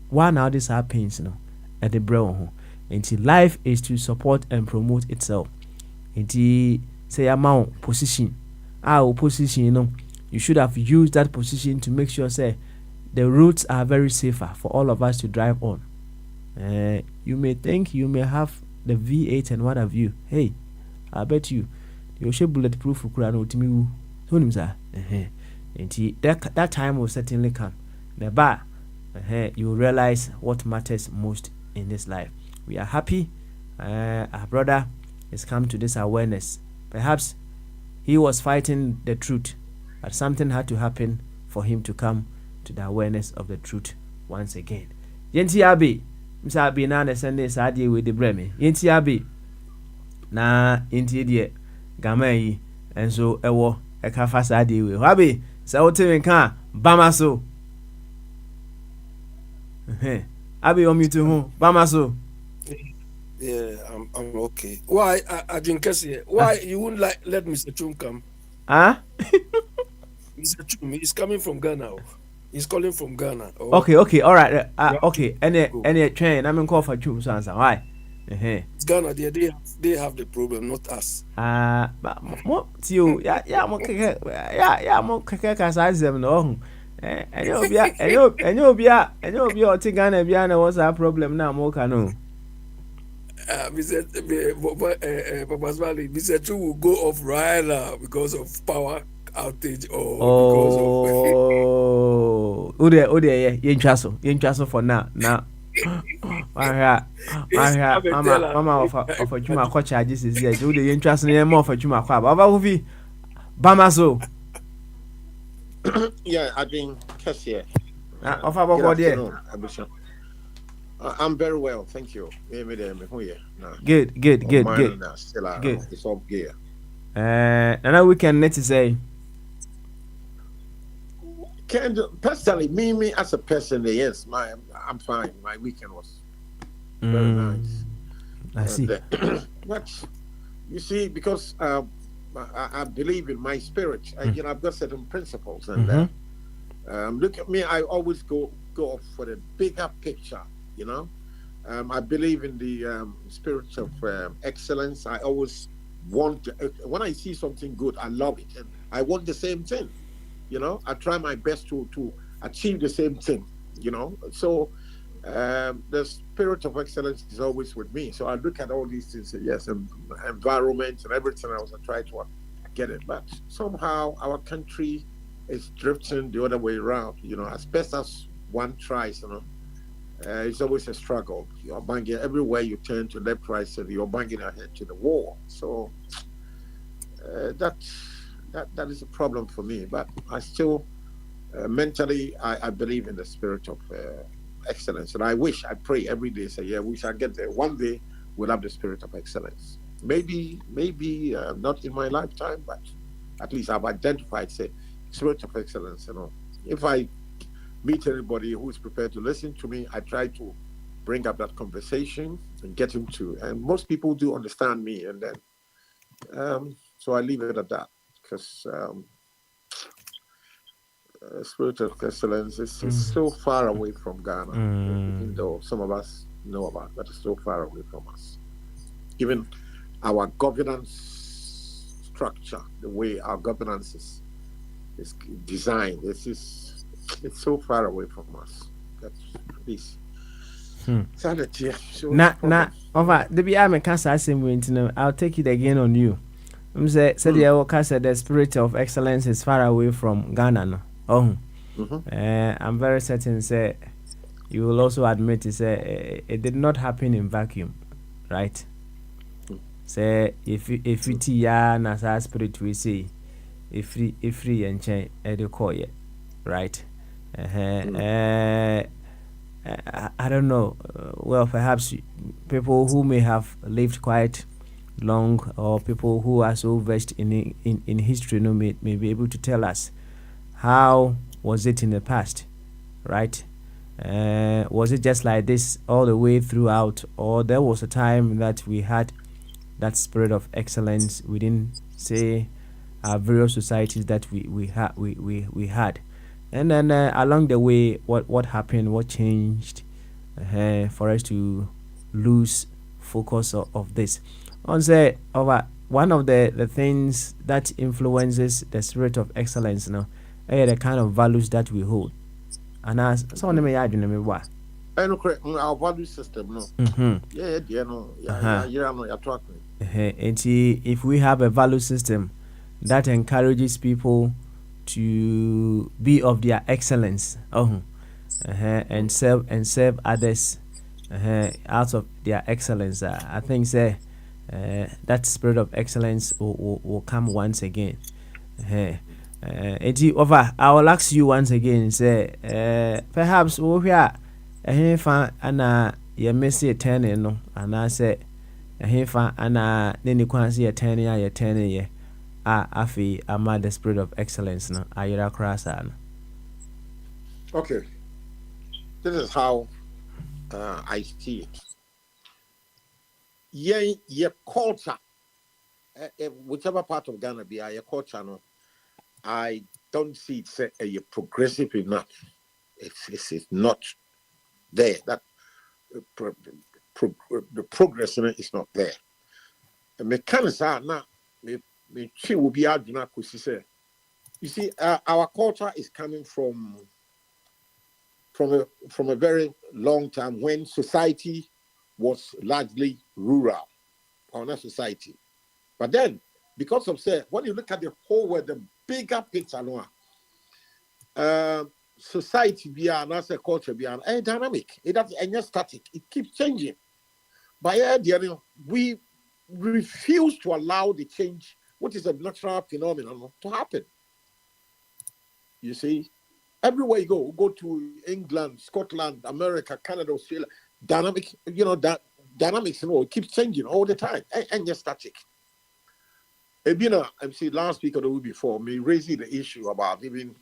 Why now these are pains, at the brain? Until life is to support and promote itself. Until say amount position, our position, you should have used that position to make sure say the routes are very safer for all of us to drive on. You may think you may have the V8 and what have you. Hey, I bet you should bulletproof that time will certainly come. The bar, you will realize what matters most in this life. We are happy our brother has come to this awareness. Perhaps he was fighting the truth, but something had to happen for him to come to the awareness of the truth once again. Yenti abi msa abi na na sende saadie we de breme. Yenti abi na yenti de gama yi enso ewo eka saadie we. Abi sa wote nka bamaso. Abi omitu hu bamaso. Yeah, I'm okay. Why I drink here? Why you wouldn't let Mr. Chum come? Huh? Mr. Chum, he's coming from Ghana. He's calling from Ghana. Oh. Okay, all right. Okay. Any train. I'm in call for Chum so answer. Why? It's Ghana. They have the problem, not us. But what you? Yeah, mo keke kasa them no. Enyo bia o ti Ghana bia na what's our problem now mo kanu. Mr. Chum will go off right now because of power outage or because of yen so for now. Mama of a juma ko charges is here. Do the yen traso no more for juma kwa. Baba Hufi Bamaso. Yeah, I've been here. I'm very well, thank you. Good. It's all gear. Another weekend, let's say. Personally, me as a person, yes, I'm fine. My weekend was very nice. I see. But you see, because I believe in my spirit, I've got certain principles, and look at me. I always go for the bigger picture. I believe in the spirit of excellence. I always want when I see something good, I love it, and I want the same thing. I try my best to achieve the same thing. So the spirit of excellence is always with me. So I look at all these things, and yes, and environment and everything else. I try to get it, but somehow our country is drifting the other way around. As best as one tries, it's always a struggle. You're banging everywhere you turn to left, right, center. You're banging your head to the wall. So that is a problem for me. But I still mentally I believe in the spirit of excellence, and I pray every day. Say, yeah, we shall get there. One day we'll have the spirit of excellence. Maybe not in my lifetime, but at least I've identified, say, spirit of excellence. If I meet anybody who is prepared to listen to me, I try to bring up that conversation and get him to. And most people do understand me, and then so I leave it at that, because spirit of excellence is so far away from Ghana, even though some of us know about it, but it's so far away from us. Even our governance structure, the way our governance is designed, it's so far away from us. That's please. Sanity. Over the BM Casa Sim, I'll take it again on you. Said the spirit of excellence is far away from Ghana. No? I'm very certain say you will also admit it did not happen in vacuum, right? Say if it ya na spirit we say if free and change educate, right? I don't know. Well, perhaps people who may have lived quite long, or people who are so versed in history, may be able to tell us how was it in the past, right? Was it just like this all the way throughout, or there was a time that we had that spirit of excellence within, say, our various societies that we had, and then along the way, what happened, what changed for us to lose focus of this? On say over one of the things that influences the spirit of excellence now, the kind of values that we hold, and as someone may add in me our value system, no. And if we have a value system that encourages people to be of their excellence, and serve others out of their excellence, I think say that spirit of excellence will come once again. Over, I will ask you once again, say perhaps we are a and you miss a 10, no, and I say a hefa and then you can't see a 10 year 10 year. Afi, I'm the spirit of excellence now. Ayira Krasan. Okay, this is how I see it. Your culture, whichever part of Ghana be your culture, no, I don't see it say you're progressive enough. It's not there. That the progress in it is not there. The mechanics are now. Will be you see, our culture is coming from a very long time when society was largely rural, pioneer society. But then, because of when you look at the whole world, the bigger picture, society beyond as a culture beyond a dynamic. It doesn't static. It keeps changing. But we refuse to allow the change, which is a natural phenomenon, to happen. You see, everywhere you go to England, Scotland, America, Canada, Australia, dynamic, dynamics, it keeps changing all the time, and just static. I see last week or the week before, me raising the issue about even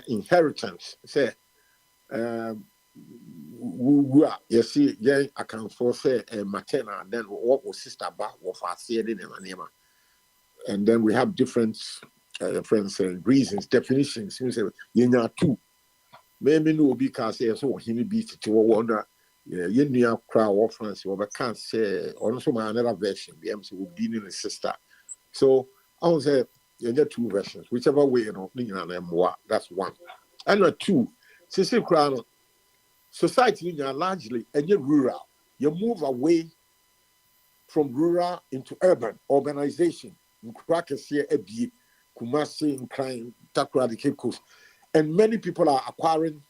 inheritance. Say, you see, I can say maternal, then what was sister back was and then we have different reasons, definitions. You say, you know, two. maybe no be can say so he be to wonder. Yeah, you knew crowd or France or can't say also my another version. The MC will be in the sister. So I would say you get two versions, whichever way that's one. And two, Sisi Crown society largely and you're rural. You move away from rural into urbanization. Nkrakese Ebi, Kumasi, Nkran, Takra, the Cape Coast. And many people are acquiring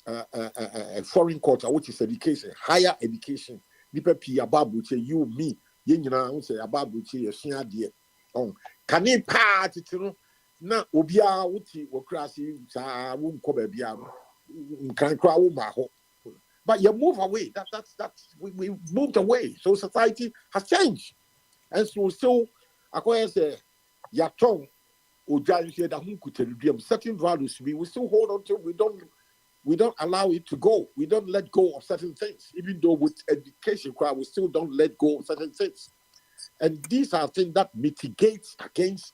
a foreign culture, which is education, higher education. Nipa pi ababuche, you, me, yenina, I say ababuche, yeshia dear. Oh, can you part it? Na obia wuti wokrasi sa wum ko bia kan kwa wo ma ho. But you move away. That's we moved away. So society has changed. And so acquire say yaton ojan here that who certain values we still hold on to. We don't allow it to go. We don't let go of certain things. Even though with education we still don't let go of certain things. And these are things that mitigates against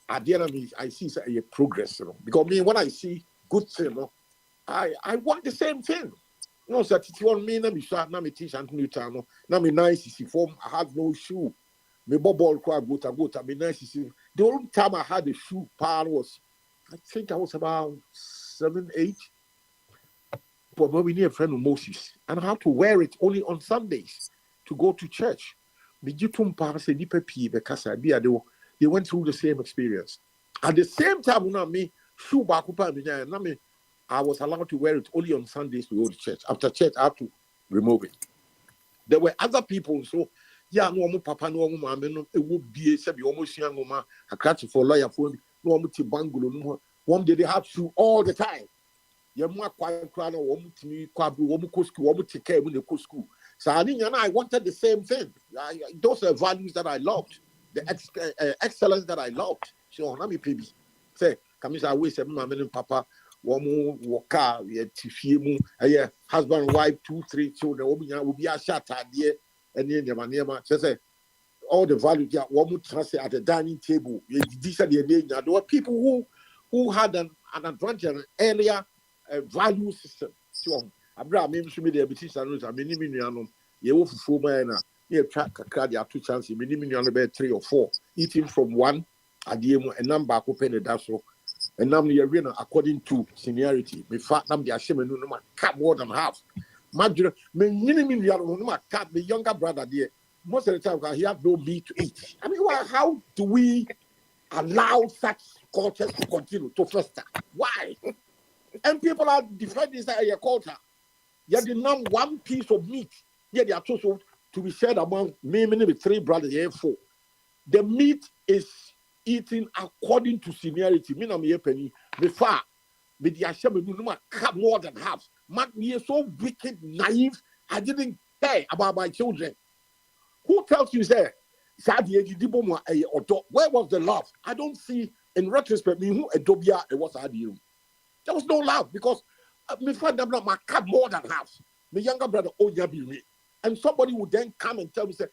at the enemy. I see a progress, because when I see good thing, I want the same thing. No, sir, if you want me, let me start, let me teach and new time. Now me nice is form, I have no shoe. Me bubble quite good, me nice is the only time I had a shoe pair was, I think I was about 7, 8. But we need a friend of Moses, and I have to wear it only on Sundays to go to church. They went through the same experience. At the same time, me shoe back up and I was allowed to wear it only on Sundays to go to church. After church, I had to remove it. There were other people, so yeah, no papa, no mama, it would be almost young woman, a catch for lawyer for me, no bangolo. One day they have shoe all the time. You're more quiet, crying, to me, school, take care when they go school. So I wanted the same thing. Those are values that I loved, the excellence that I loved. So let me baby say, come I always say, my papa. One car, we had husband, wife, 2, 3 children. Will be a shot idea, and then your man, say all the value. Yeah, one would translate at the dining table. These are the danger. There were people who had an advantage, an earlier value system. So, Abraham, maybe should be the ability. I mean, you will for man. You track a card. You have 2 chances. Minimum, about 3 or 4. Eating from one, a number open the so. And now we are according to seniority. Me fat nam the ashame no ma cap more than half. Madra me no ma cap the younger brother there. Most of the time he have no meat to eat. I mean, how do we allow such cultures to continue to fester? Why? And people are defending this culture. Yet the number one piece of meat. Yet they are told to be shared among me, 3 brothers here 4. The meat is eating according to seniority. Me na me penny. Me far. Me the ashame no cut more than half. Man, me so wicked, naive. I didn't care about my children. Who tells you say, where was the love? I don't see in retrospect me who Adobia it was Adium. There was no love because me friend them not my cut more than half. My younger brother Oyabi me. And somebody would then come and tell me, say,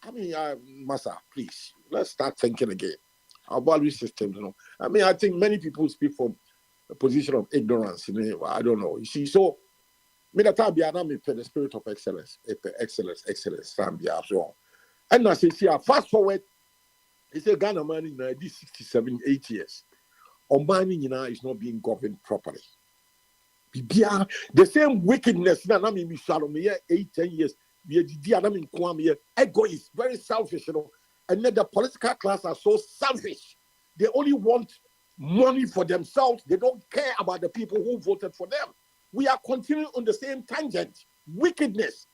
I mean, Massa, please, let's start thinking again. Our value system, I mean, I think many people speak from a position of ignorance. I don't know. You see, so, me the time me the spirit of excellence, excellence, so. And as I see, fast forward, it's a Ghana man in 67, 8 years. Or money, is not being governed properly. The same wickedness now me 8, 10 years. Ego is very selfish, and then the political class are so selfish. They only want money for themselves. They don't care about the people who voted for them. We are continuing on the same tangent. Wickedness.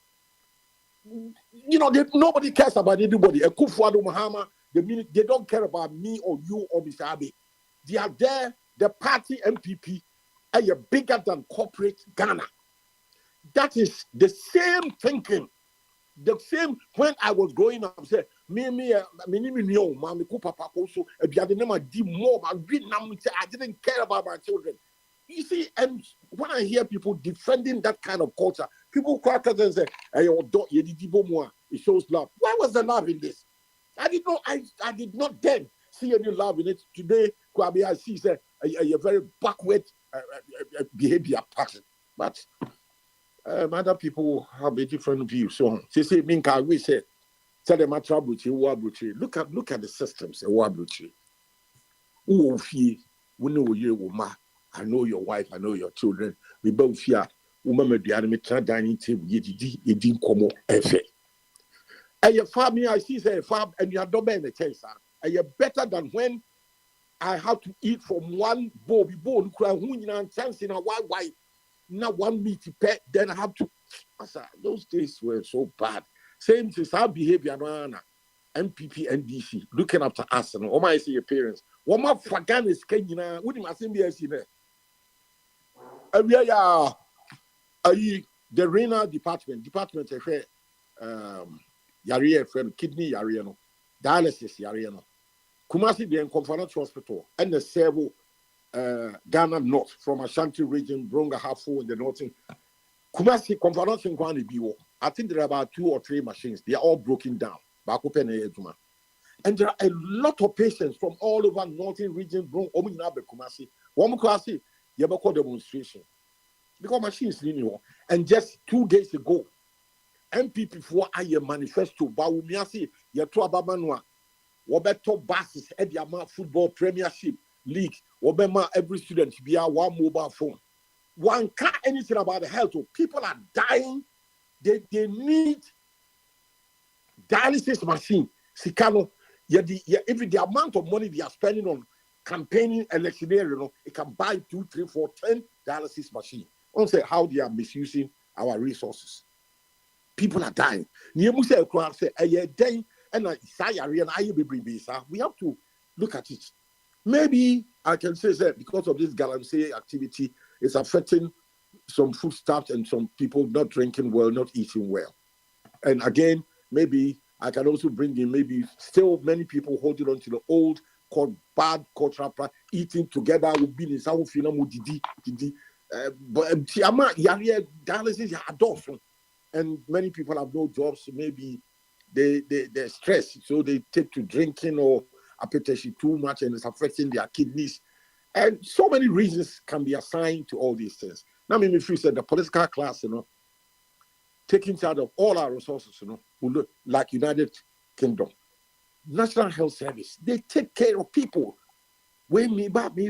Nobody cares about anybody. Akufo-Addo Mahama, they don't care about me or you or Mr. Abe. They are there. The party MPP are bigger than corporate Ghana. That is the same thinking. The same when I was growing up, say, me, mommy, papa, also, I didn't care about my children. You see, and when I hear people defending that kind of culture, people crack us and say, it shows love. Where was the love in this? I did not then see any love in it. Today, I see a very backward behavior pattern. But other people have a different view. So they say, Minka, we say, tell them a trouble to look at the systems. I know your wife, I know your children. We both fear woman the enemy dining table, ye didn't come efe. And your family, I see say farm and you are not in the case, and you're better than when I have to eat from one bowl, bone cry, and chance in a white, not one meat pet, then I have to. Those days were so bad. Same as our behavior, MPP, NDC, looking after us, and all my see your parents. What my fagan is Kenya, wouldn't I see me there? And the renal department, Yari friend, kidney Yariano, dialysis Yariano. Kumasi the Conference Hospital and the Sebo Ghana North from Ashanti region, Bronga Hafu in the northern Kumasi Conference in Kwani Biwo. I think there are about 2 or 3 machines. They are all broken down. And there are a lot of patients from all over northern region, Bronga Kumasi. One Kumasi, you have a demonstration. Because machines linear. And just 2 days ago, MPP for a manifesto, Baumiasi, Yatua Bamanwa, Wobeto buses, Ediama Football Premiership League, Wobema, every student be a one mobile phone. One can't anything about the health of people are dying. They need dialysis machine. Sikano, if the amount of money they are spending on campaigning electioneering, it can buy 2, 3, 4, 10 dialysis machine. I don't say how they are misusing our resources. People are dying. We have to look at it. Maybe I can say that because of this galamsey activity, it's affecting some foodstuffs and some people not drinking well, not eating well. And again, maybe I can also bring in maybe still many people holding on to the old called bad cultural practice, eating together with being in but dialysis are adults, and many people have no jobs. So maybe they're stressed, so they take to drinking or appetite too much, and it's affecting their kidneys. And so many reasons can be assigned to all these things. Now, if you said the political class, taking charge of all our resources, who look like United Kingdom, National Health Service, they take care of people. When me back UK.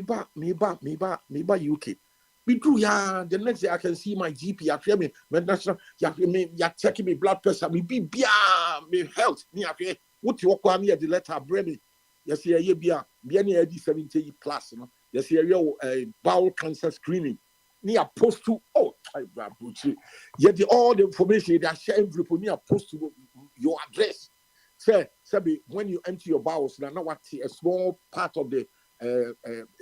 Me do the next day I can see my GP. I me my national. You checking me blood pressure. Me be me health. Me what you walk me at the letter bring me. Yes, be 70 plus. Yes, bowel cancer screening. Me post to all the information they are sharing with me post to your address. Say when you empty your bowels, now what a small part of the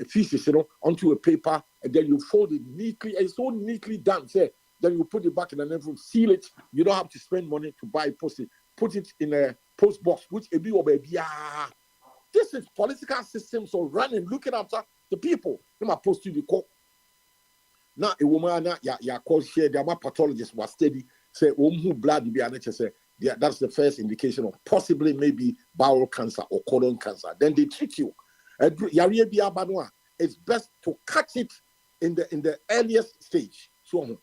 feces, onto a paper, and then you fold it neatly. It's so neatly done. Say, then you put it back in an envelope, seal it. You don't have to spend money to buy post it. Put it in a post box, which a baby. This is political systems so running, looking after the people. Them are post to the court. Now a woman, called here. The pathologist was steady. Say, who blood be an say. That's the first indication of possibly maybe bowel cancer or colon cancer. Then they treat you. It's best to catch it in the earliest stage. So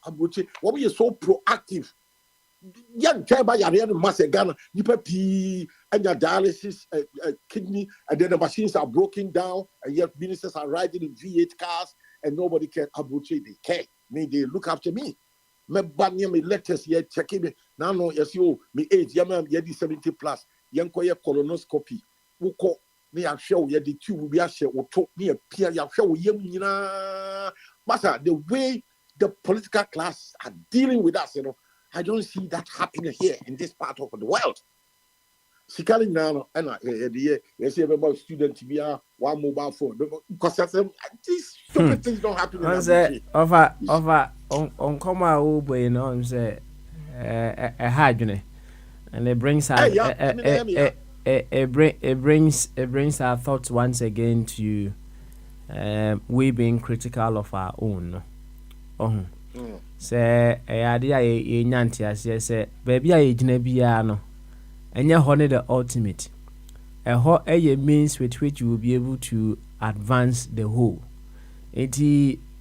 what we are so proactive. Young Chaba Yarian Masagana, Nipa and your dialysis kidney, and then the machines are broken down, and yet ministers are riding in V8 cars, and nobody can abuche. They care. They look after me. Me banya me letters yet checking me. Now no yes you me age yama yedi 70 plus. Yanko ye colonoscopy. Wuko me a show ye the two will be a share or talk me a peer ya show yemina. But the way the political class are dealing with us, I don't see that happening here in this part of the world. Sikali now and yes, about student to be one mobile phone because these stupid things don't happen. On come out, say a hydrogen, and it brings our it brings our thoughts once again to we being critical of our own. Say a idea a nyanti as say baby a no. And your honor the ultimate. A means with which you will be able to advance the whole.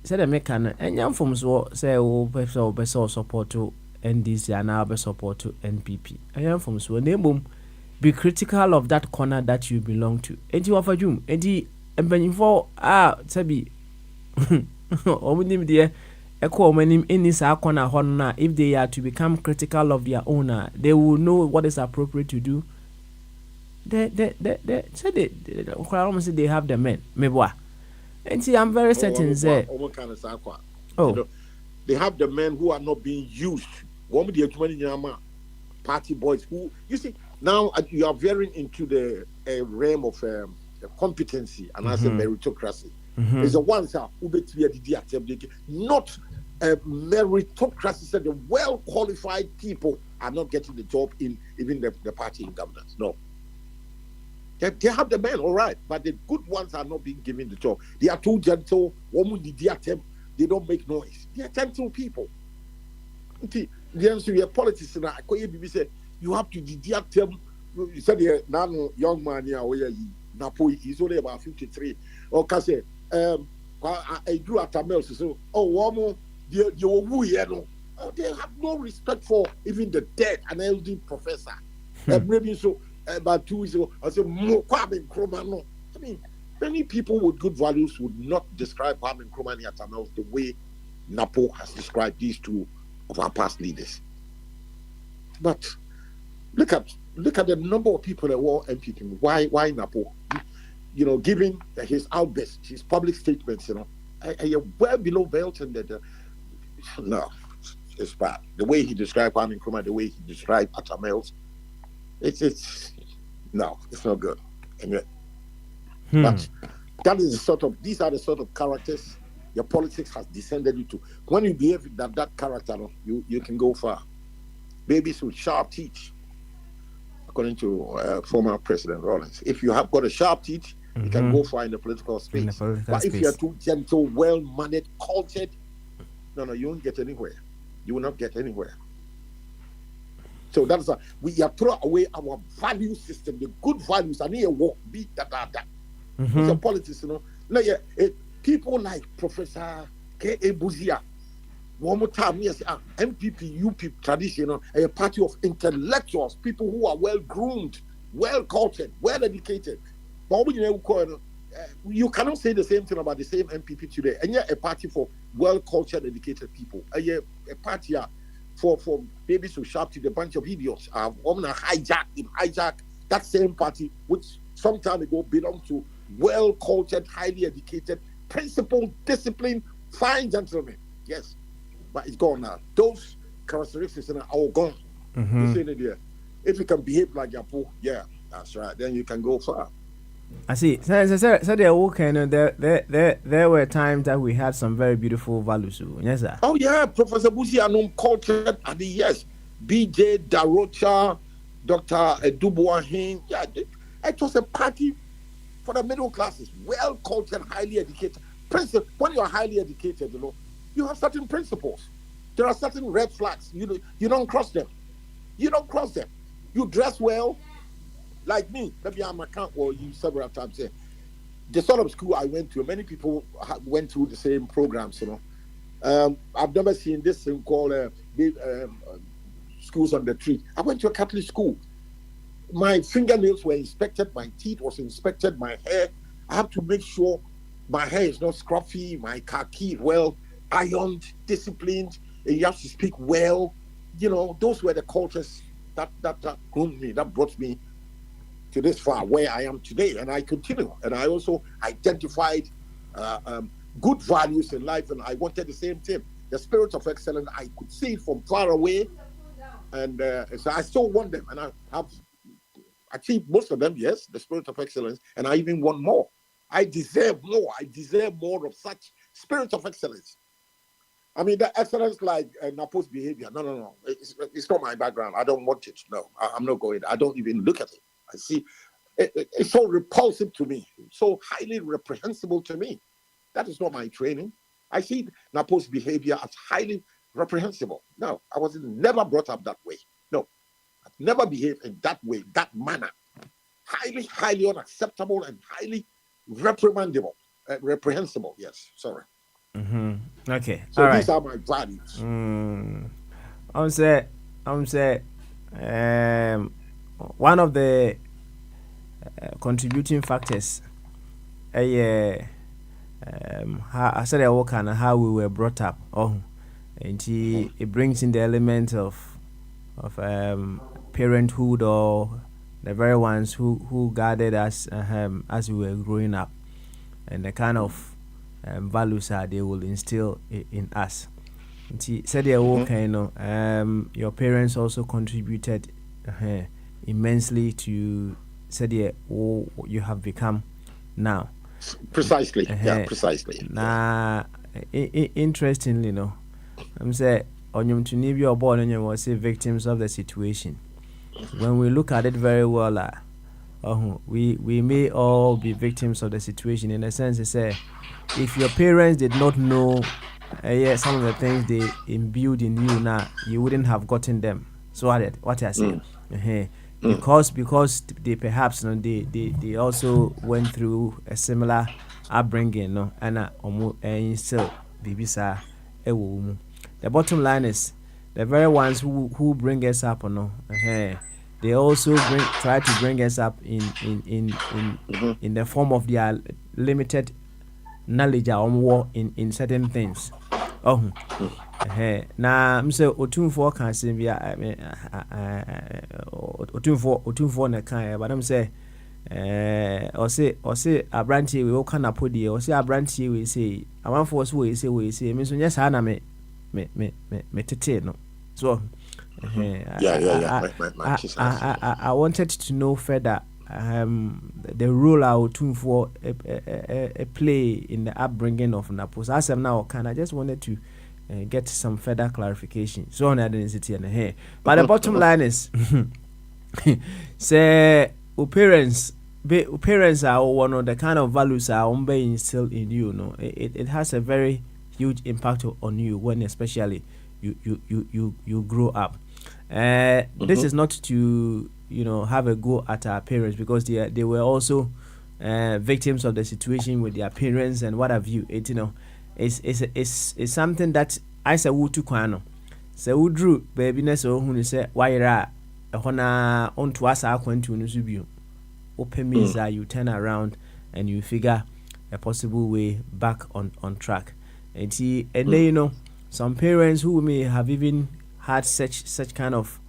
said the mechanic and young from so say oh person support to NDC and now be support to NPP. And young from so name be critical of that corner that you belong to. And you offer you and the for sabi omunim de ekọ omanim any sa corner hon na if they are to become critical of their owner, they will know what is appropriate to do. They say they have the men. Meboa. And see, I'm very certain say. Oh, they have the men who are not being used. Party boys who you see now you are veering into the realm of competency and I say meritocracy. It's the ones who not meritocracy. Said the well qualified people are not getting the job in even the party in governance. No. They have the men, all right, but the good ones are not being given the job. They are too gentle. They don't make noise. They are gentle people. The answer is politics. You have to deduct them. You said now young man here, Napoli, he's only about 53. Or can say, I do at Tamil. So, they have no respect for even the dead, an elderly professor. Maybe so. About 2 weeks ago, I said, I mean, many people with good values would not describe Kwame Nkrumah and Tamils the way Napo has described these two of our past leaders. But look at the number of people that were MPP. Why Napo? You know, given his outbursts, his public statements, you know, well below Belton. No, it's bad. The way he described Kwame Nkrumah, the way he described Atamels, it's not good. But that is these are the sort of characters your politics has descended into. When you behave that character, you can go far. Babies with sharp teeth, according to former President Rawlings. If you have got a sharp teeth, you can go far in the political space. But if you're too gentle, well-mannered, cultured, no, you won't get anywhere. You will not get anywhere. So that's we are throw away our value system, the good values. I need a walk, be that. It's a politics, you know. People like Professor K.A. Buzia, one more time, yes, MPP, UP tradition, a party of intellectuals, people who are well groomed, well cultured, well educated. But you cannot say the same thing about the same MPP today. And yet, a party for well cultured, educated people. A party for babies who sharp to the bunch of idiots. Hijack that same party, which some time ago belonged to well cultured, highly educated, principled, disciplined, fine gentlemen. Yes, but it's gone now. Those characteristics are all gone. You see it there. If you can behave like Yapo, yeah, that's right. Then you can go far. I see. So there were times that we had some very beautiful values. Yes, sir. Oh yeah, Professor Busi Anum cultured at the yes. BJ Darocha, Dr. Dubois. Yeah, it was a party for the middle classes, well cultured, highly educated. When you are highly educated, you have certain principles. There are certain red flags. You don't cross them. You don't cross them. You dress well. Like me, maybe I'm a count or you several times here. The sort of school I went to, many people went through the same programs, I've never seen this thing called schools on the tree. I went to a Catholic school. My fingernails were inspected, my teeth was inspected, my hair. I have to make sure my hair is not scruffy, my khaki well ironed, disciplined, and you have to speak well. Those were the cultures that groomed me, that brought me to this far where I am today, and I continue. And I also identified good values in life, and I wanted the same thing. The spirit of excellence, I could see it from far away, and so I still want them, and I have achieved most of them, yes, the spirit of excellence, and I even want more. I deserve more. I deserve more of such spirit of excellence. I mean, the excellence like Napo's behavior, no. It's not my background. I don't want it. No, I'm not going. I don't even look at it. I see it's so repulsive to me, so highly reprehensible to me. That is not my training. I see Napo's behavior as highly reprehensible. No, I was never brought up that way. No, I've never behaved in that way, that manner. Highly, highly unacceptable and highly reprimandable, reprehensible. Yes, sorry. Okay. So All right. these are my values. I'm say, one of the contributing factors, how I said I work on how we were brought up. Oh, and it brings in the element of parenthood, or the very ones who guided us as we were growing up, and the kind of values that they will instill in us. Said your parents also contributed immensely to said you have become now. Precisely. Yeah, precisely. Now, interestingly, I'm say on your to name your born and you will say victims of the situation. When we look at it very well, we may all be victims of the situation, in a sense. They say if your parents did not know some of the things they imbued in you now, you wouldn't have gotten them. So what I say, because they perhaps they also went through a similar upbringing, and still bibisa ewo. The bottom line is the very ones who bring us up, they also try to bring us up in the form of their limited knowledge in certain things. Na mse otumfo kan se bia otumfo na kan but am say ose abrantie we o kana podie ose abrantie we say amanfo so we say me so nya sa na me tete no so I wanted to know further the role our otumfo play in the upbringing of Napos. As I'm now I just wanted to get some further clarification. So on identity and here, but the bottom line is, say, parents are one of the kind of values are being instilled in you. It has a very huge impact on you when especially you grow up. This is not to have a go at our parents, because they were also victims of the situation with their parents and what have you. It's something that I say wo tu kwan no. Say wo dru baby na so hu ni say wayra ehona onto asa akwantu no so bio. Open means that you turn around and you figure a possible way back on track. And then some parents who may have even had such kind of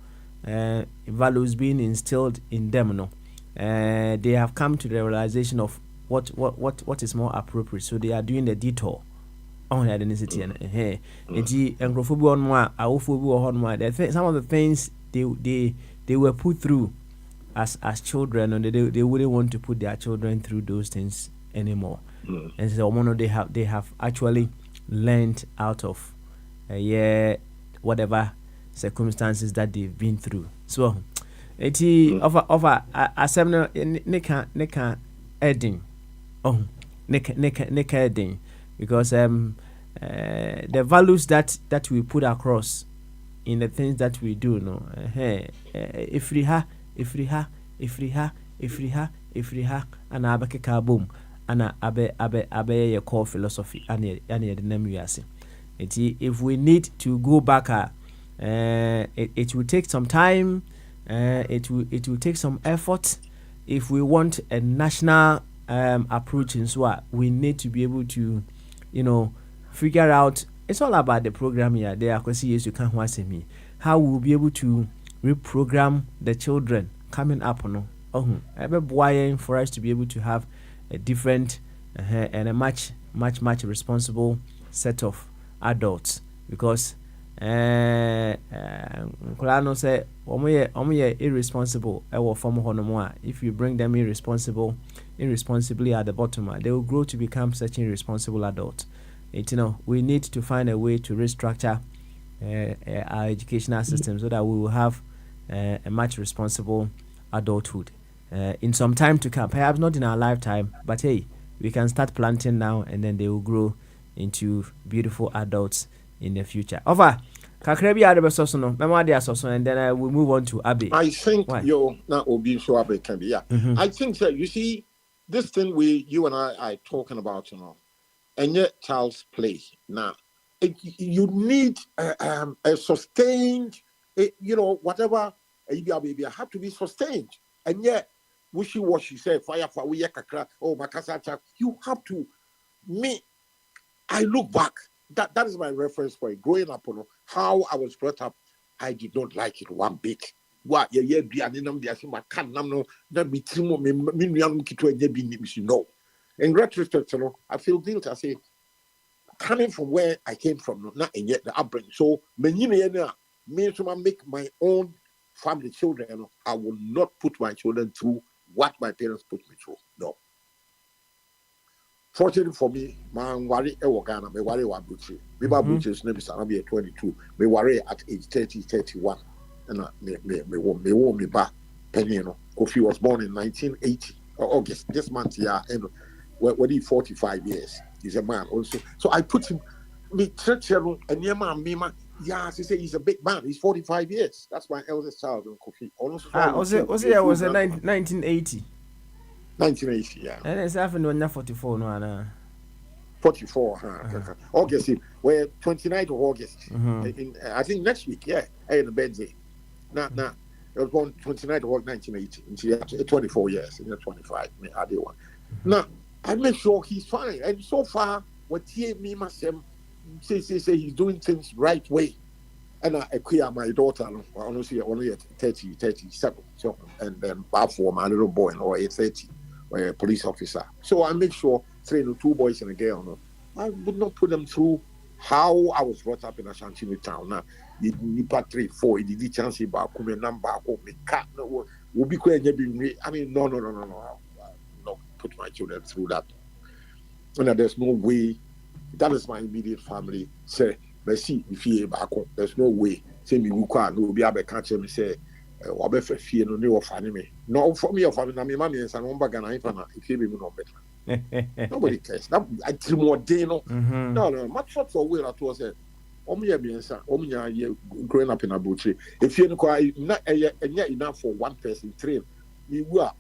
values being instilled in them, they have come to the realization of what is more appropriate, so they are doing the detour on identity and some of the things they were put through as children, and they wouldn't want to put their children through those things anymore. And so they have actually learned out of whatever circumstances that they've been through. So over assembly neka edding neka edding, because the values that we put across in the things that we do, ifriha and abekeka boom and abe your core philosophy and the name we are saying. If we need to go back, it will take some time. It will take some effort. If we want a national approach in SWA, we need to be able to, figure out. It's all about the program here. There, you can't watch me. How we'll be able to reprogram the children coming up, for us to be able to have a different and a much responsible set of adults, because Nkulano say omoye irresponsible if you bring them irresponsibly at the bottom, they will grow to become such irresponsible adults. We need to find a way to restructure our educational system so that we will have a much responsible adulthood in some time to come. Perhaps not in our lifetime, but hey, we can start planting now, and then they will grow into beautiful adults in the future. Over Kakrebi Adebesono, Mama de Asoso, and then we move on to Abby. I think you're not Obi so Abby can be. I think that you see this thing you and I are talking about, and yet child's play. Now, you need a sustained, whatever baby have to be sustained, and yet wishy-washy say fire for we kakra. Oh, makasa, you have to. Me, I look back. That is my reference point. Growing up, how I was brought up, I did not like it one bit. What be an enemy? I think my can no that be timo me no. In retrospect, I feel guilty. I say, coming from where I came from, not and yet the upbringing. So many me to make my own family children. I will not put my children through what my parents put me through. No. Fortunately for me, my worry Ghana, me worry wa Buchi. Me ba Buchi is never start be 22. Me worry at age 30, 31. And me ba penny, Kofi was born in 1980 August. This month, yeah, and when he 45 years. He's a man also. So I put him me church and yeah, she said he's a big man. He's 45 years. That's my eldest child, Kofi. Was it 1980? 1980, yeah. And it's happened when you're 44, no, 44, August, where 29th of August. I think next week, yeah, I had a birthday. Now, I was born 29th of August, 1980. And she had 24 years, and 25. I did one. Now, I make sure he's fine. And so far, what he me myself say he's doing things right way. And I queer my daughter, honestly, only at 37. So, and then for my little boy, or 30. A police officer. So I make sure 2 boys and a girl. I would not put them through how I was brought up in Ashanti town. Now, you 3, 4, you did chance about come number, me cat, no, will be quite. I mean, no. Not put my children through that. And there's no way. That is my immediate family. Say, see if you back home. There's no way. Say me, we can't. No, be able to catch me. Say. Wabefe fie no ne ofane me no for me ofane na me ma me nsa no mba Ghana ifa na ifie be me no better. Nobody cares. That I dream more day no. No. Much short for way at was said. Omuya be nsa. Omuya growing up in Abuchi. If you no na enough for one person train. You were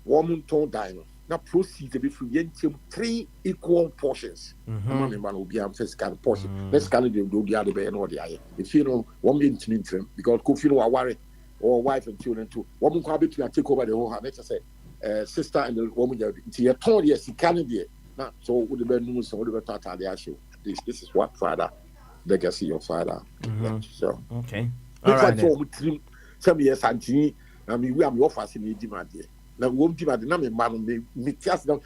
woman ton dino. Na proceed to be free 3 equal portions. Man will be first kind of portion. Let's kind of do the other way and all the other. If you know 1 minute trim because Kofi no worry. Or wife and children too. Woman can be to take over the whole house. Let's say, sister and the woman. She told yes, he can't be. Now, so would the bed news? So would the tata the issue? This is what father legacy your father. So okay. All right. Some years auntie. I mean, we are your fascinating demand. Now, we won't demand. Now, man, me cast down.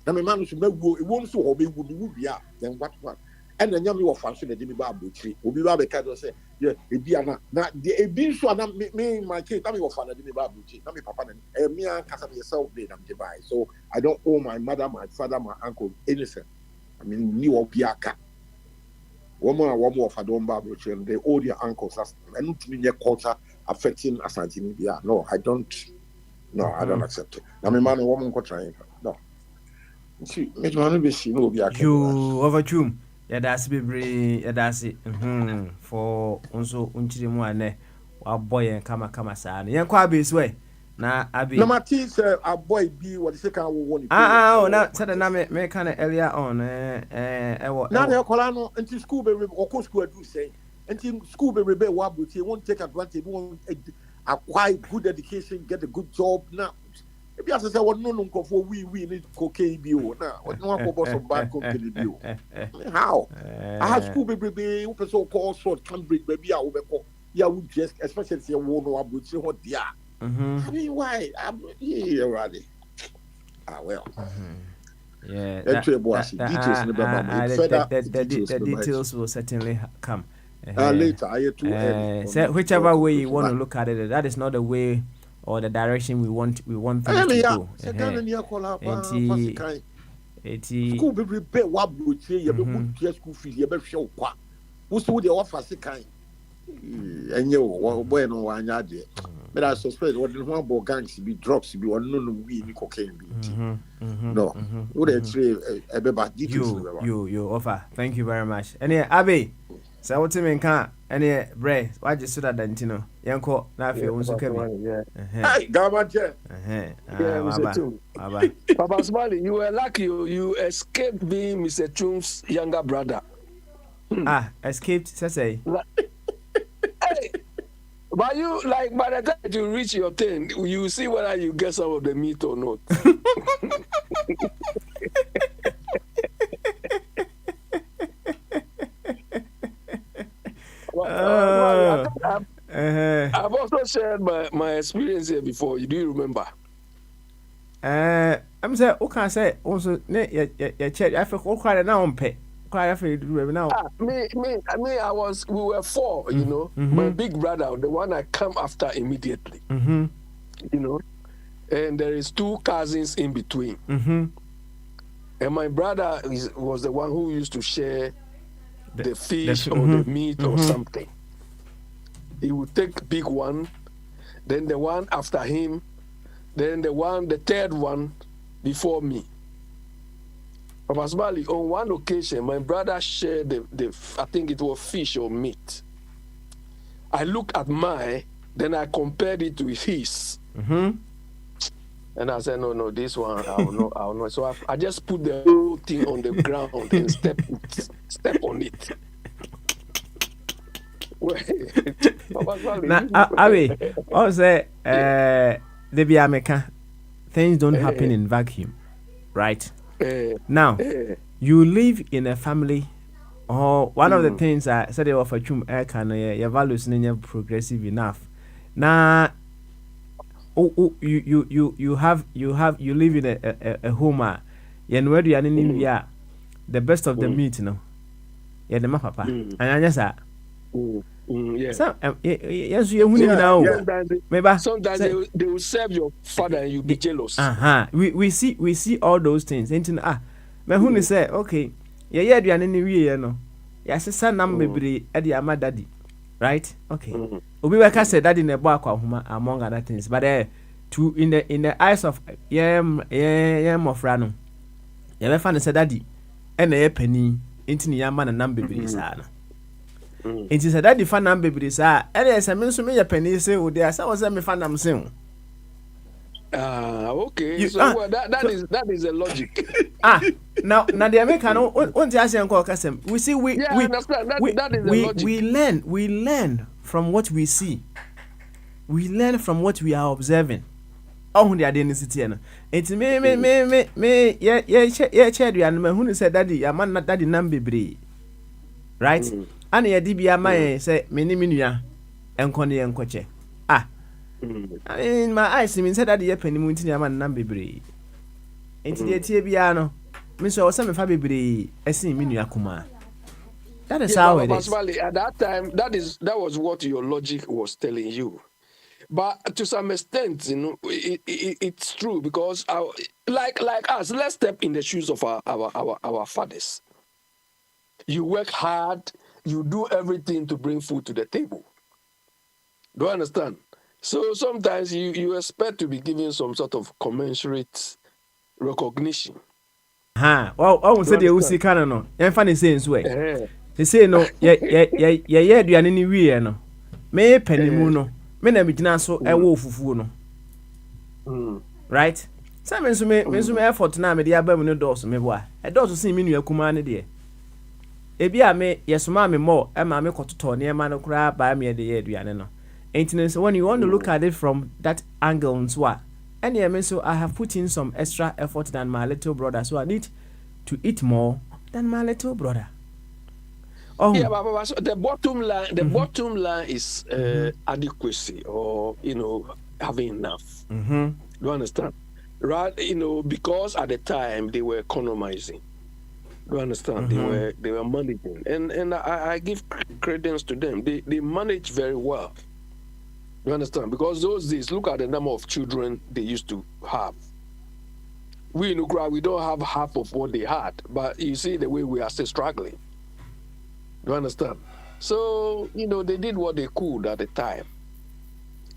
Now, man, should not go. It won't so obey. Would be up. Then what? And then you will function the Jimmy Babu tree. Will be rather kind of say, yeah, it be now the being sure me my kid, tell me what father Jimmy Babu tree, tell me papa and me and Casa yourself made them to buy. So I don't owe my mother, my father, my uncle anything. I mean, new or Piaka. One more for Don Babu tree, and they owe their uncles. I don't mean your culture affecting Asante Media. No, I don't. No, I don't accept it. I mean, man and woman could try. No. See, make man be seen will be a you overtune. Yeah, that's be that's it. For also unchiri mu ane wa boy and kama saa. Yen kwa be way. Na abi. No Martin say a boy be what the second one. Na said na me kind of earlier on now they call no until school be or school do say. Until school be rebel wa but you won't take advantage, won't acquire good education, get a good job now. If you say what no for we need cocaine bill now. What no one for some bad cocaine bill. How? I have school baby who so called short Cambridge baby I will yeah would just especially say one or would say what they are. I mean why? Yeah already. Well. Yeah. The details will certainly come. Later, I too. So whichever way you want to look at it, that is not the way or the direction we want things to go. School be repair what would say you be school fees, you be show qua. Who's the offer kind? And you bueno one yard. But I suspect what the one more gangs be drugs be one no we cocaine be. No, would I say a baby details you offer. Thank you very much. And Abby. So what you mean can any bray? Why just so that dentino? Yanko, now if you want to come. Yeah. Hey, Gamache. Mr. Chung. Papa Smiley, you were lucky. You escaped being Mr. Chung's younger brother. Escaped, say. Hey, but you like by the time you reach your thing, you see whether you get some of the meat or not. I've also shared my experience here before. Do you remember? I'm saying, okay, say also, yeah, check. I feel quite now on pay. Quite now. Me, we were 4, you know. My big brother, the one I come after immediately, you know, and there is 2 cousins in between. And my brother was the one who used to share the fish or the meat or something. He would take big one, then the one after him, then the third one before me. Papa Smiley, on one occasion, my brother shared the I think it was fish or meat. I looked at mine, then I compared it to his. And I said, no, this one, I will not. So I just put the whole thing on the ground and step on it. I say, the Biameka, things don't happen in vacuum, right? Now, you live in a family, or one of the things I said they offer chum air can your values in progressive enough. Now, you live in a home, and where you are in the best of the meat, you know. Yeah, the papa, and I just yeah. So, yes, you now. Sometimes they will serve your father and you be jealous. We see all those things. Ain't but who say okay? Yeah, you are in the way, you know. Yes, son, baby, Eddie, my daddy, right? Okay. We work as a daddy in a bar among other things, but in the eyes of my friend, you ever find a daddy and a penny into the young man and number baby, son. It is a daddy fan number baby, sir. And as I mentioned, me a penny say, oh, there was a fan I'm saying. Okay. That is a logic. Now the American won't ask you call custom. We see understand that is a logic. We learn from what we see. We learn from what we are observing. Oh, the identity. It's me. Yeah, Chad, and who said daddy, a man not daddy number baby. Right? And ya dibia my say mini and Connie and Coche. In my eyes, means that the penny mountain yaman number bre. Into the Tibiano, Miss Osama Fabi, I see Minua. That is how it is. At that time, that was what your logic was telling you. But to some extent, you know, it's true because like us, let's step in the shoes of our fathers. You work hard, you do everything to bring food to the table. Do you understand? So sometimes you expect to be given some sort of commensurate recognition. Well, I won't say the Usi Canano. I'm funny saying way. They say no, yeah, do any way, no. May penny muno, men a bit so a wolf of no. Right? Some may effort now, me the abdominal doors, me boy. I don't see me your command, dear. Ebia me, yes, mammy more, and mammy got to turn near man crab by me at the Adriano. So when you want to look at it from that angle and so I have put in some extra effort than my little brother, so I need to eat more than my little brother. Oh yeah, but so the bottom line is adequacy, or having enough. Do you understand? Right? Because at the time they were economizing. Do you understand? They were managing, and I give credence to them. They manage very well. You understand? Because those days, look at the number of children they used to have. We in Ukraine, we don't have half of what they had, but you see the way we are still struggling. You understand? So, they did what they could at the time,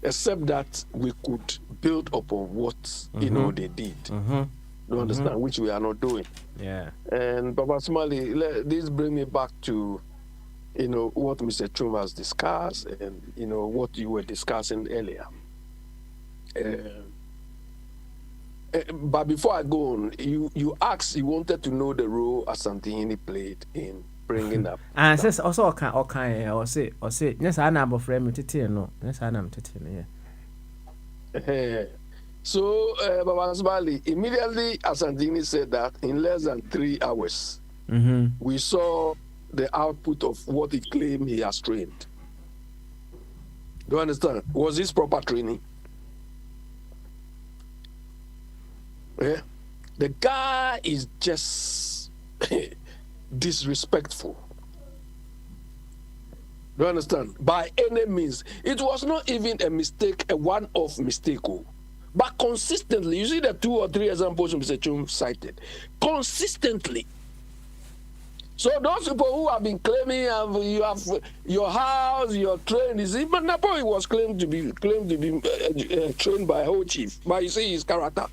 except that we could build upon what, they did. You understand? Which we are not doing. Yeah. And Papa Smiley, this brings me back to what Mr. Chum has discussed and, what you were discussing earlier. But before I go on, you asked, you wanted to know the role Asantehene played in bringing up. And says also okay, or say, yes, I number frame it, no, yes, I am yeah. So, Baba Asmali, immediately Asantehene said that in less than 3 hours, we saw the output of what he claimed he has trained. Do you understand? Was this proper training? Yeah. The guy is just disrespectful. Do you understand? By any means. It was not even a mistake, a one-off mistake. But consistently, you see the 2 or 3 examples Mr. Chum cited. Consistently. So those people who have been claiming you have your house, your train, even Napoli was claimed to be trained by a whole chief. But you see his character.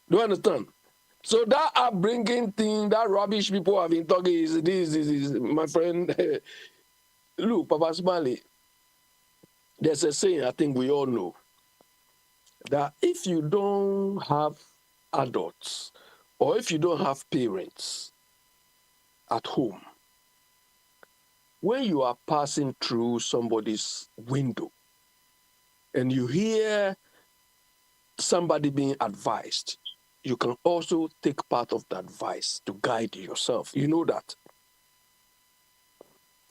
Do you understand? So that upbringing thing, that rubbish people have been talking is this, my friend. Look, Papa Asmali, there's a saying I think we all know that if you don't have adults or if you don't have parents at home, when you are passing through somebody's window and you hear somebody being advised, you can also take part of the advice to guide yourself. You know that.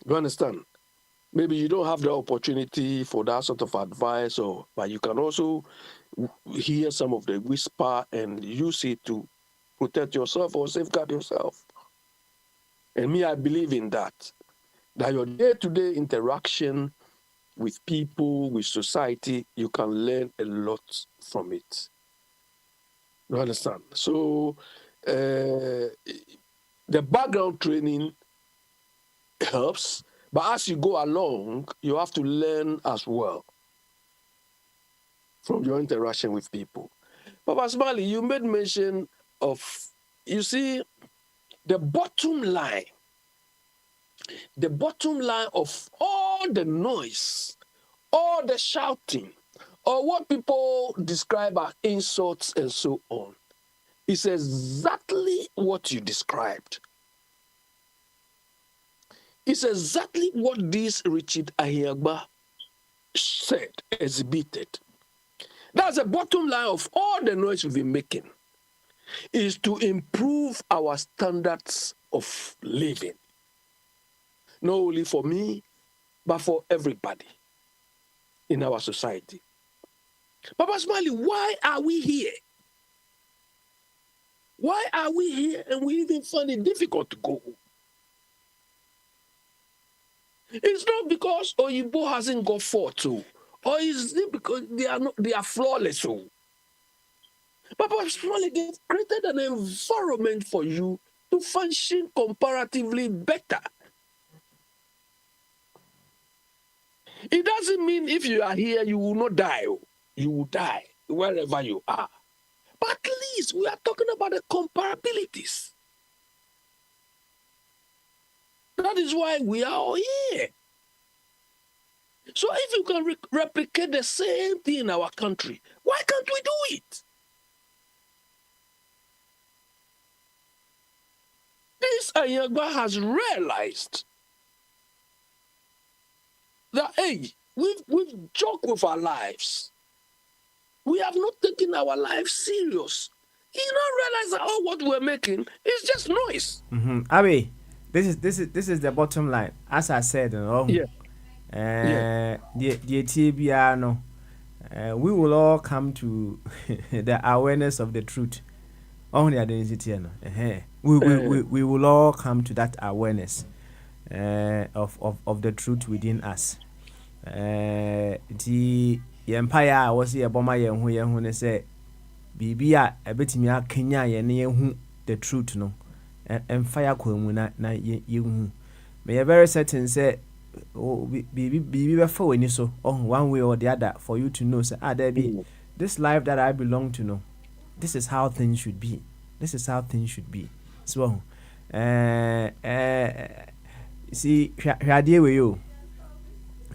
You understand? Maybe you don't have the opportunity for that sort of advice, but you can also hear some of the whisper and use it to protect yourself or safeguard yourself. And me, I believe in that your day-to-day interaction with people, with society, you can learn a lot from it. You understand? So the background training helps, but as you go along, you have to learn as well from your interaction with people. Papa Asmali, you made mention of, you see, the bottom line of all the noise, all the shouting, or what people describe as insults and so on, is exactly what you described. It's exactly what this Richard Ahiagba said, exhibited. That's the bottom line of all the noise we've been making, is to improve our standards of living. Not only for me, but for everybody in our society. Papa Asmali, why are we here? Why are we here and we even find it difficult to go home? It's not because Oyibo hasn't got fought, or is it because they are flawless? Papa Asmali, they've created an environment for you to function comparatively better. It doesn't mean if you are here, you will not die. You will die wherever you are. But at least we are talking about the comparabilities. That is why we are all here. So if you can replicate the same thing in our country, why can't we do it? This Ahiagba has realized that, hey, we've joked with our lives. We have not taken our lives serious. He not realize that all what we're making is just noise. Abi, this is the bottom line. As I said, Yeah. The TBR, no, we will all come to the awareness of the truth. Only identity, no. We will all come to that awareness of the truth within us. The empire was here, Boma Yahu say, Bibia, a bit me a Kenya, and the truth, no, and fire kumuna na you. May a very certain say, oh, be before when you so, one way or the other, for you to know, say, there be this life that I belong to know. This is how things should be. This is how things should be. So, see hwɛ adeɛ wei o